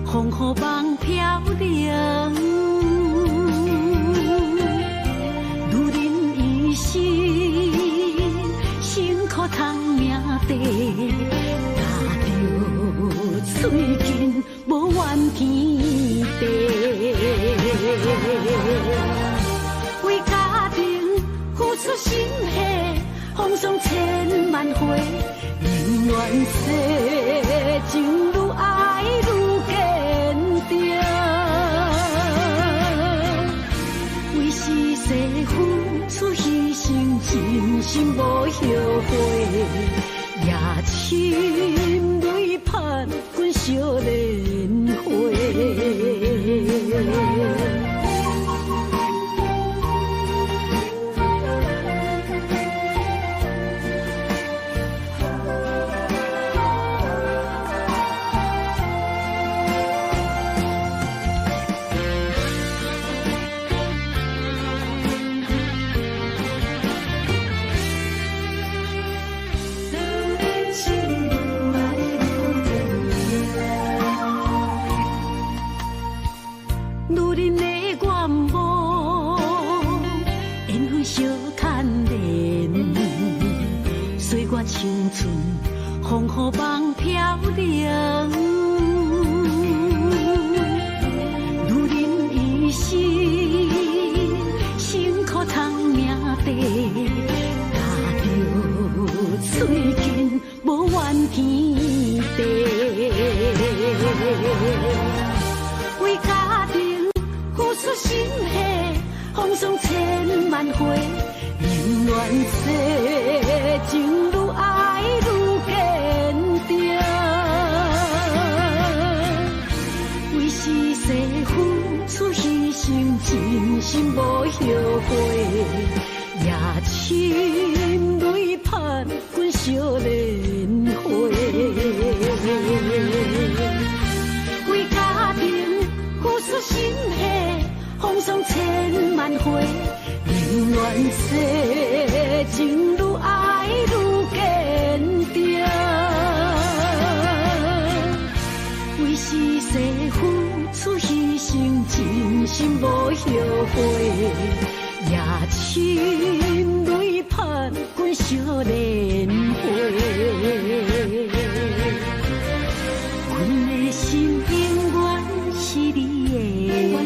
B: 风雨梦飘零，女人一生辛苦赚命地，踏着嘴筋无怨天地，为家庭付出心血，风霜千万回，宁愿世情愈爱愈坚定，为是世付出牺牲，真心无后悔，夜深泪盼阮少年花。夹着嘴肩无怨天地，为家庭付出心血，风霜千万回，永远世情愈爱愈坚定。为是世付出牺牲，真心无后悔，也亲泪盼阮少年花。为家庭付出心血，风霜千万回，永远世情愈爱愈坚定。为是世付出牺牲，真心无后悔，也亲泪盼阮少年花。阮的心永远是你的。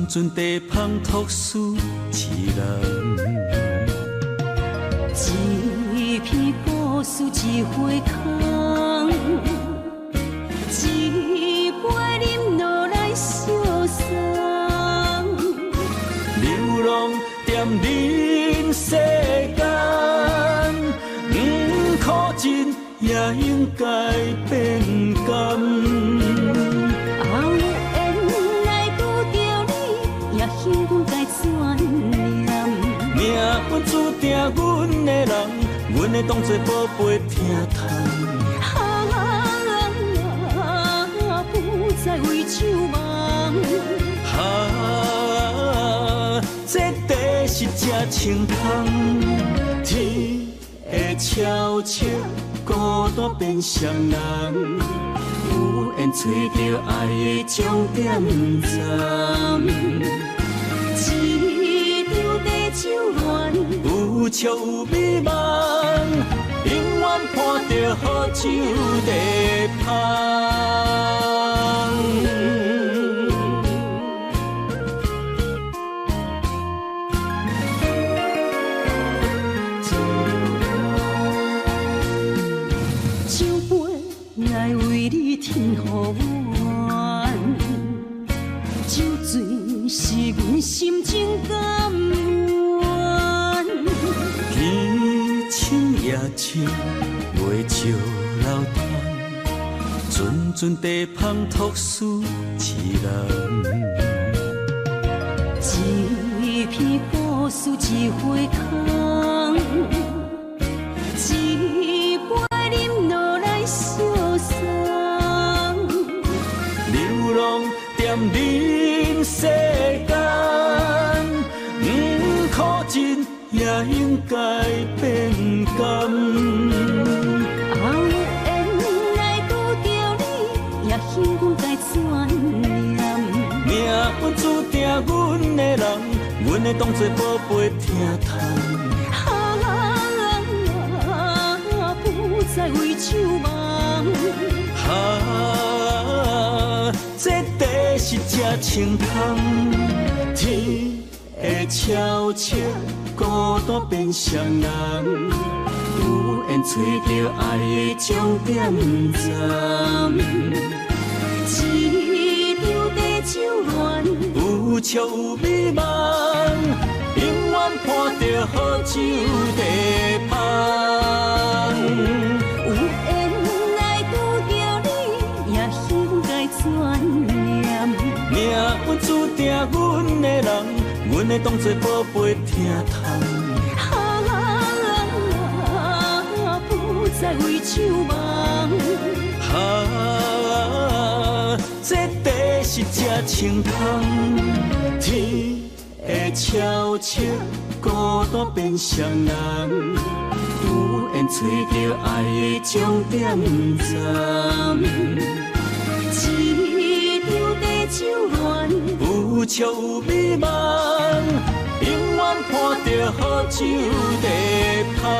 A: 阵地芳托书痴人，
B: 一片故事一花空，一杯饮落来相送。
A: 流浪踮人世间，苦尽也应该变甘。命运注定阮的人，阮会当作宝贝疼痛。
B: 不再为酒梦。
A: 这地是这清芳，天会悄悄孤单变双人，有缘找到爱的终点站。有笑有美梦，永远伴着好酒地香。
B: 酒杯爱为你添予阮，酒醉是阮心情甘。
A: 夜深袂笑流淌，阵阵地芳托书痴人。
B: 一片故事一花空，一杯饮落来相送。
A: 流浪踮人世间，苦尽也应该变甘。
B: 有缘来拄着你，也幸运该怎念？
A: 命运注定阮的人，阮会当作宝贝疼痛。
B: 不再为酒梦。
A: 这地是这清芳，天会悄悄孤单变双人，有缘找到爱的终点站。一条有笑有美梦，永远伴着好酒茶香。
B: 有缘来拄着你，也应该转念。
A: 命运注定阮的人，阮会当作宝贝听痛。
B: 不再为酒梦。
A: 这地是这清芳，天会悄悄孤单变双人，有缘找到爱的终点站。
B: 一场地酒恋，
A: 有笑有美梦，永远伴着好酒茶香。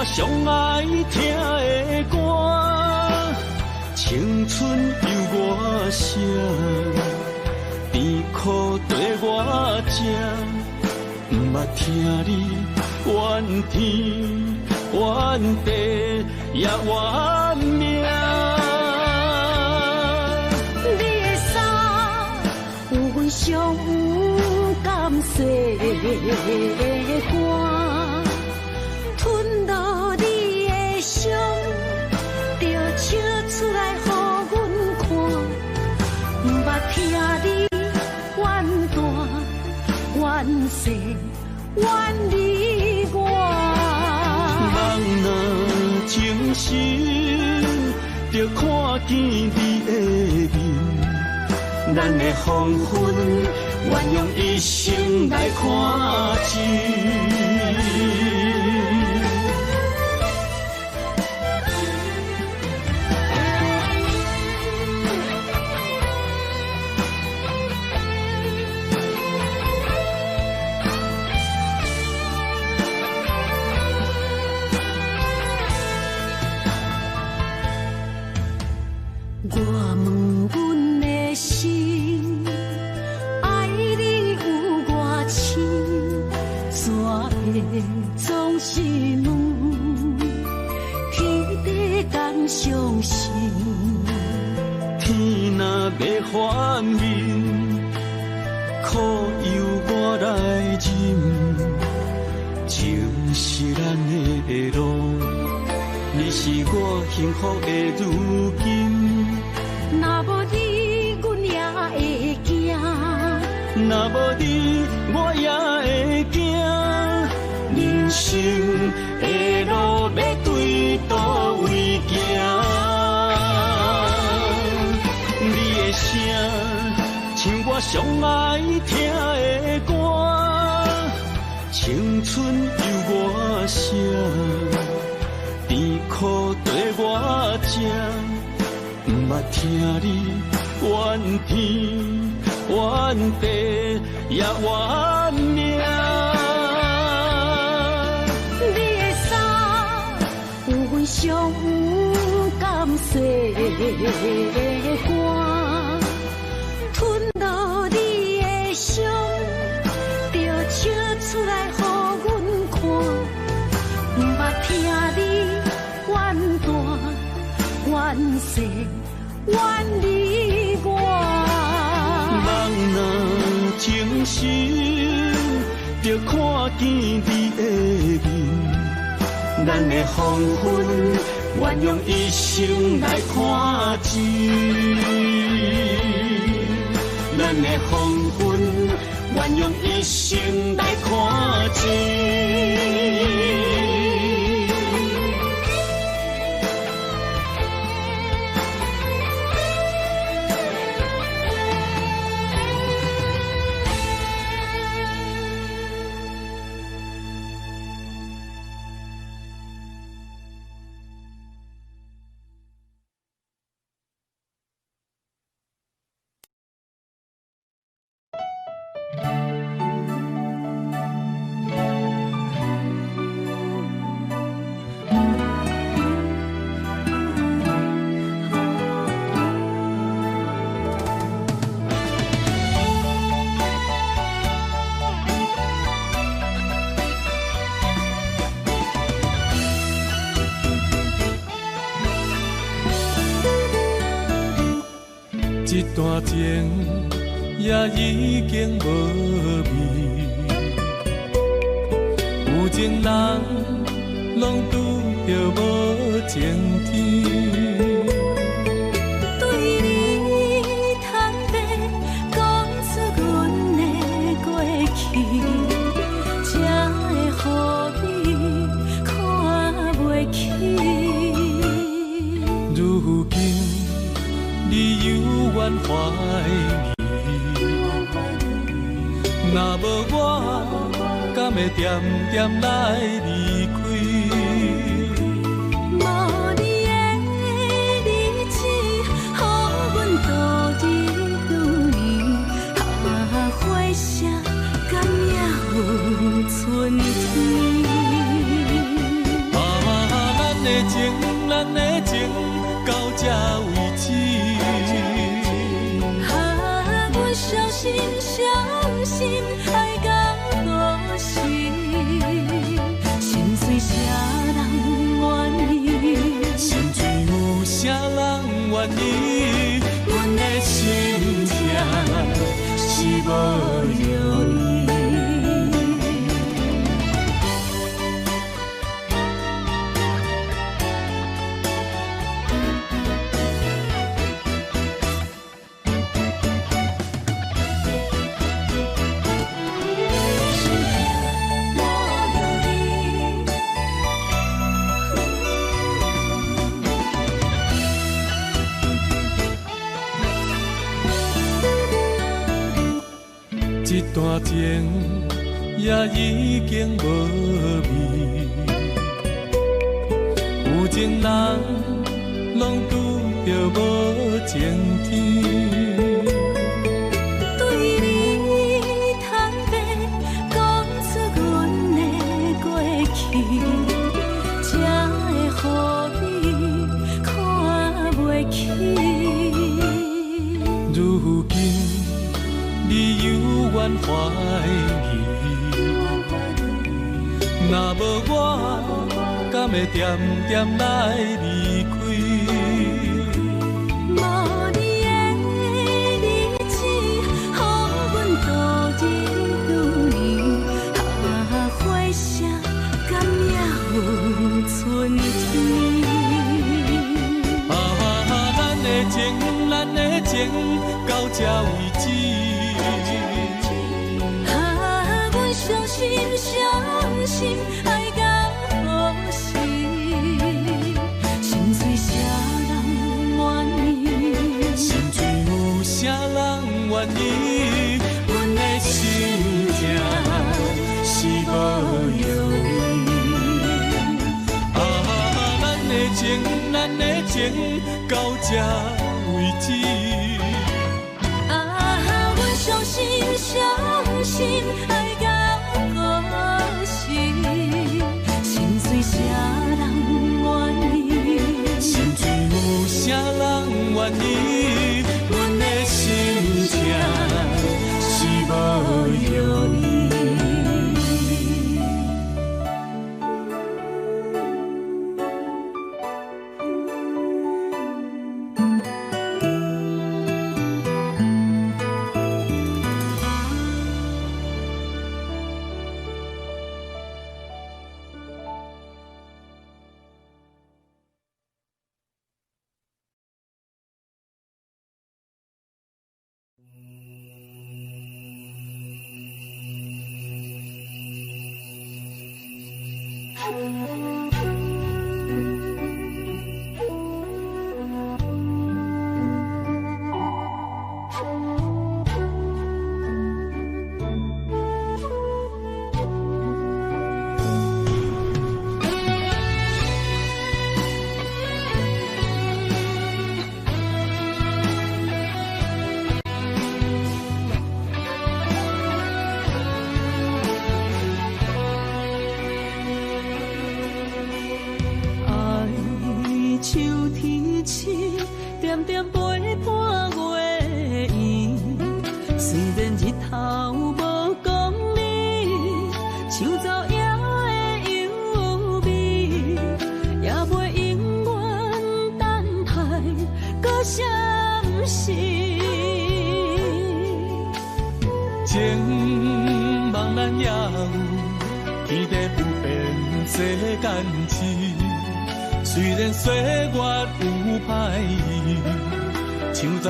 A: 上爱听的歌，青春由我写，甜苦对我吃，不捌听你怨天怨地也怨命。
B: 你的衫有阮上甘洗的歌。吞落你的伤，就笑出来予阮看，不捌听你怨大怨细怨你我。
A: 梦若情深，就看见你的面，咱的黄昏，愿用一生来看尽。
B: 我问阮的心，爱你有偌深，山的总是问，天地敢相信？
A: 天若要反面，苦由我来忍，情是咱的路，你是我幸福的如今。
B: 若无你，阮也会惊；
A: 若无你，我也会惊。人生的路要对倒位行？你的声，像我上爱听的歌，青春由我写，甜苦对我吃。不捌听你怨天怨地也怨命。
B: 你的衫有肝，吞落你的伤，就笑出来予阮看，毋捌听你怨大怨世怨离我。
A: 人若情深，就看见你的面，咱的黄昏，愿用一生来看尽。咱的黄昏，愿用一生来看尽。一段情也已经无味，有情人拢拄着无情天。
B: 对你坦白讲出阮的过去，才会予你看袂起。
A: 如今你犹原怀疑，若无我，敢会点点来离开？
B: 无你的日子，予阮度日如年，花谢甘也有春天。
A: 咱的情，咱的情，到这为止。
B: 阮小心小心爱到何时？心碎啥人愿意？
A: 心碎有啥人愿意？阮的心痛是无容易。一段情也已经无味，有情人拢拄着无情天。
B: 对你坦白讲出阮的过去，才会予你看袂起。
A: 如今你犹原怀疑，若无我，敢会点点来离开？
B: 无你的日子，予阮度日如年，花谢甘也有春天。
A: 咱的情，咱的情，到这为止。
B: 阮伤心伤心爱到何时？心碎啥人愿意？
A: 心碎有啥人愿意？阮的心痛是无容易。咱的情，咱的情，到这为止。
B: 阮伤心伤心爱到何时？心碎啥人愿意？
A: 心碎有啥人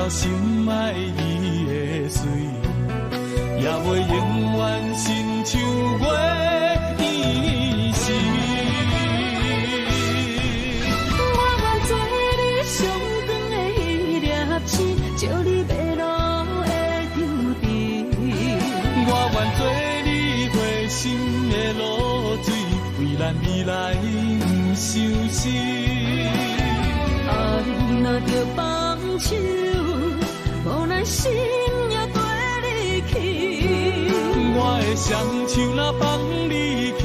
A: 心爱伊的水，也袂永远亲像月依时。
B: 我愿做你上长的迄粒星，照你迷路的丢滴。
A: 我愿做你回心的露水，为咱未来不伤心。
B: 爱若着放手。无奈心也跟你去，
A: 我的双手若放你去，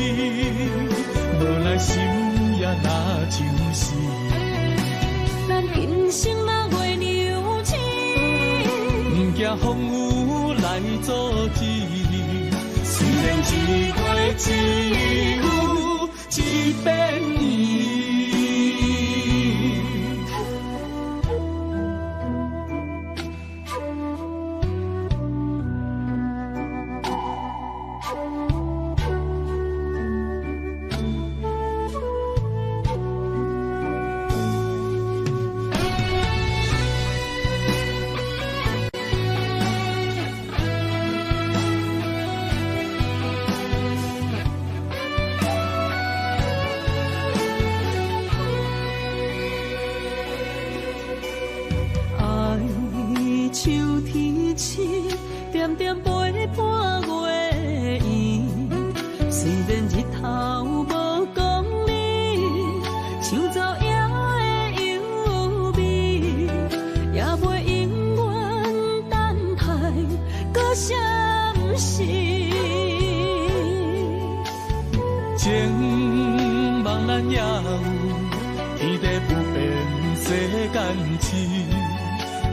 A: 无奈心也若像是。
B: 咱今生若月娘星，
A: 不惊风雨来阻止。虽然一月只有一百年。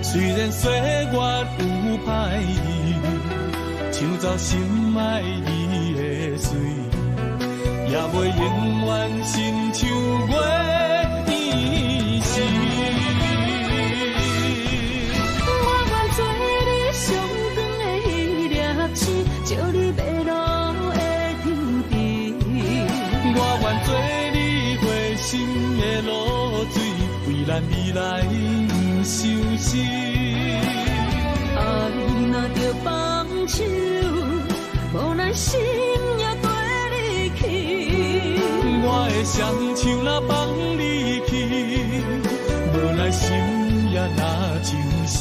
A: 虽然岁月有歹意，抢走心爱伊的水，也袂永远亲像月依时。
B: 我愿做你上长的迄粒星，照你迷路的丢滴。
A: 我愿做你回心的露水，为咱未来不伤心。
B: 爱若着放手，无奈心也跟你去。
A: 我的双手若放你去，无奈心也若像是。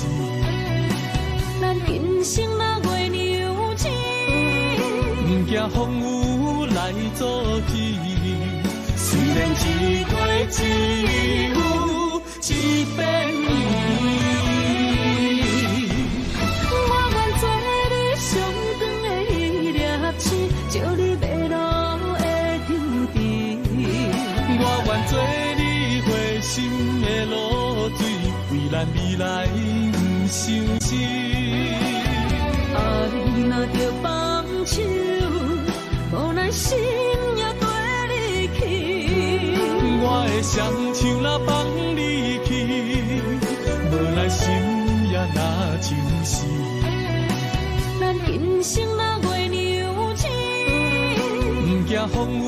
B: 咱今生若月娘星，
A: 不惊风雨来阻止。虽然一月只有一百年。照你迷路的丢滴，我愿做你回心的露水，为咱未来不伤心。
B: 爱若着放手，无奈心也跟你去。
A: 我的双手若放你去，无奈心也若像是。
B: 咱今生若月娘星，
A: 不惊风雨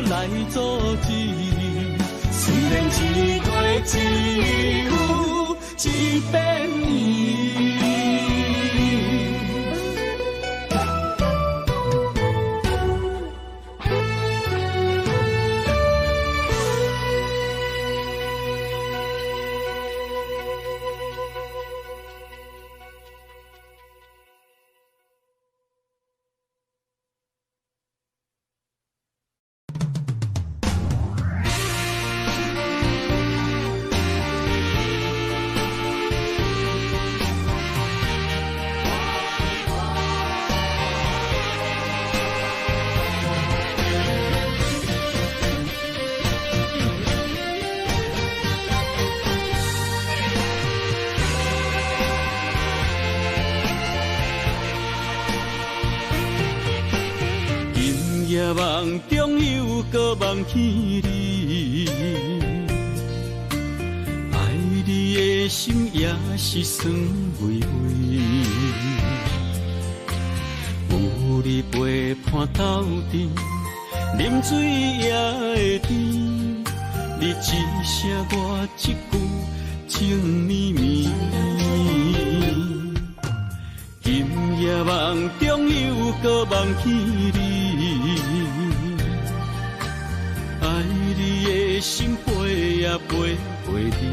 A: 来阻止。虽然一月只有一百年。梦中又搁梦起你，爱你的心也是酸微微。有你陪伴斗阵，啉水也会甜。你一声我一句，情绵绵。今夜梦中又搁梦起你，爱你的心陪也陪你。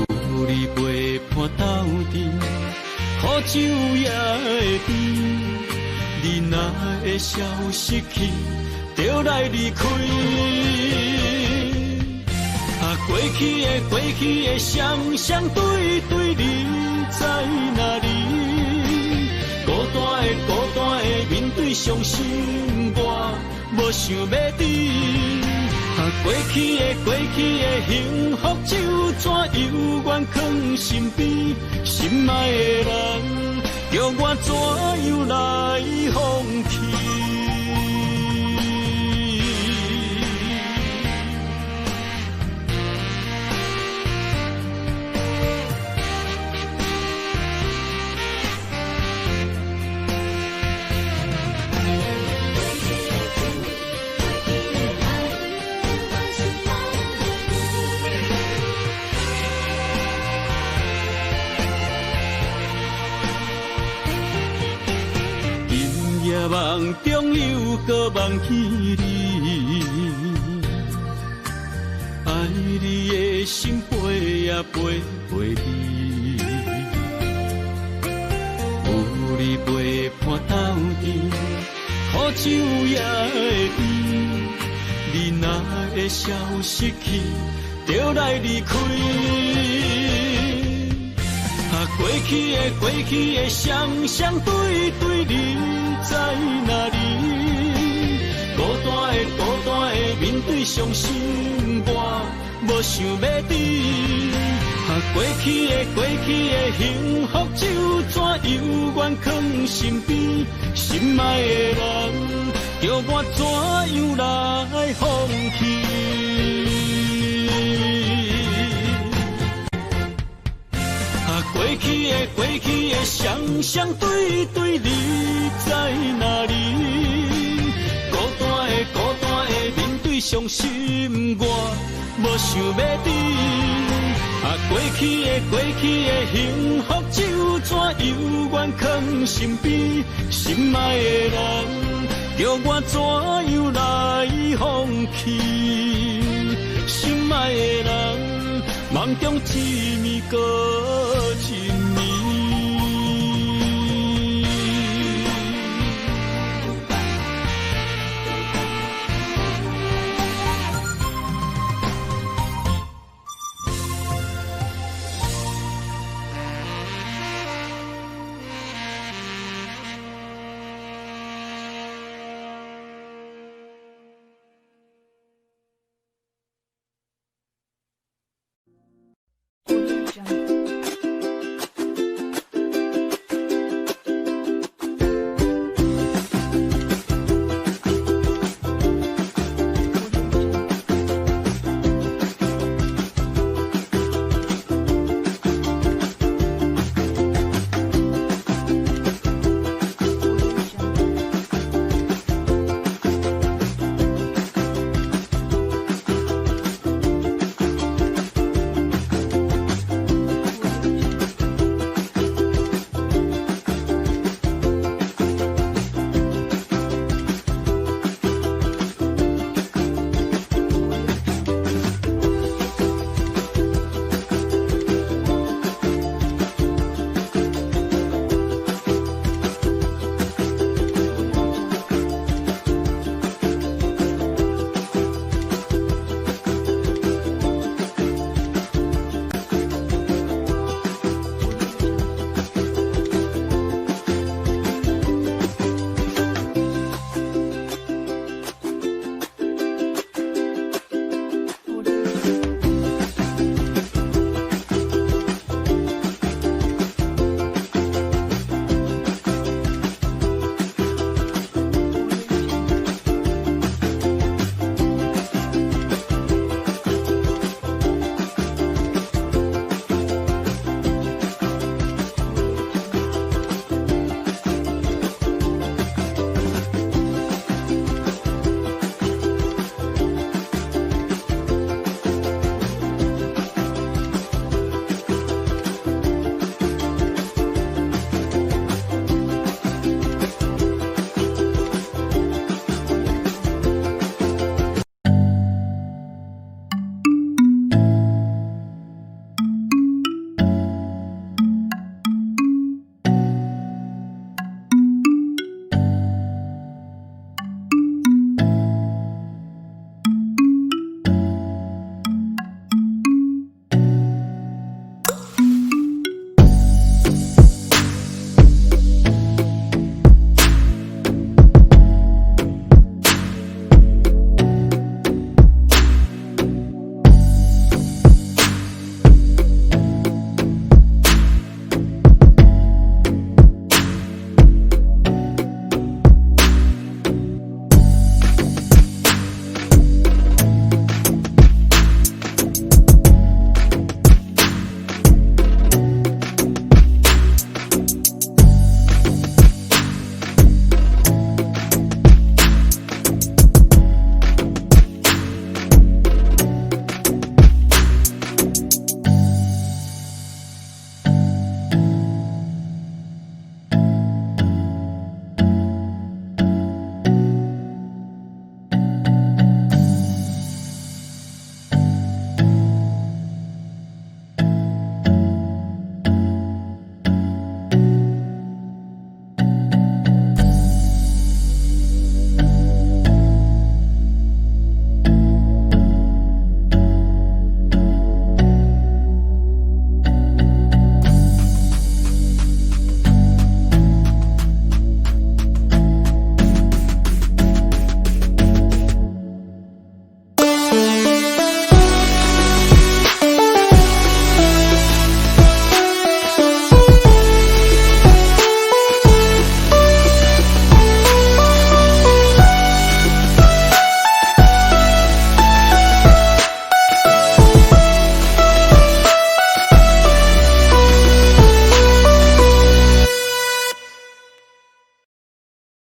A: 有你陪伴斗阵，苦酒也会甜。你若会消失去，就来离开。过去的双双对对，你在哪里？孤单的面对伤心，我无想要你。过去的幸福就怎犹原藏身边？心爱的人，叫我怎样来放弃？梦中又搁梦起你，爱你的心陪也陪你。有你陪伴斗阵，苦酒也会甜。你若会消失去，就来离开。过去的双双对对，你在哪里？孤单的面对伤心，我无想要你。过去的幸福就怎犹原藏身边？心爱的人，叫我怎样来放弃？过去的双双对对，你在哪里？孤单的面对伤心，我无想要你。过去的幸福就怎犹原藏身边？心爱的人，叫我怎样来放弃？心爱的人，梦中一暝搁一暝。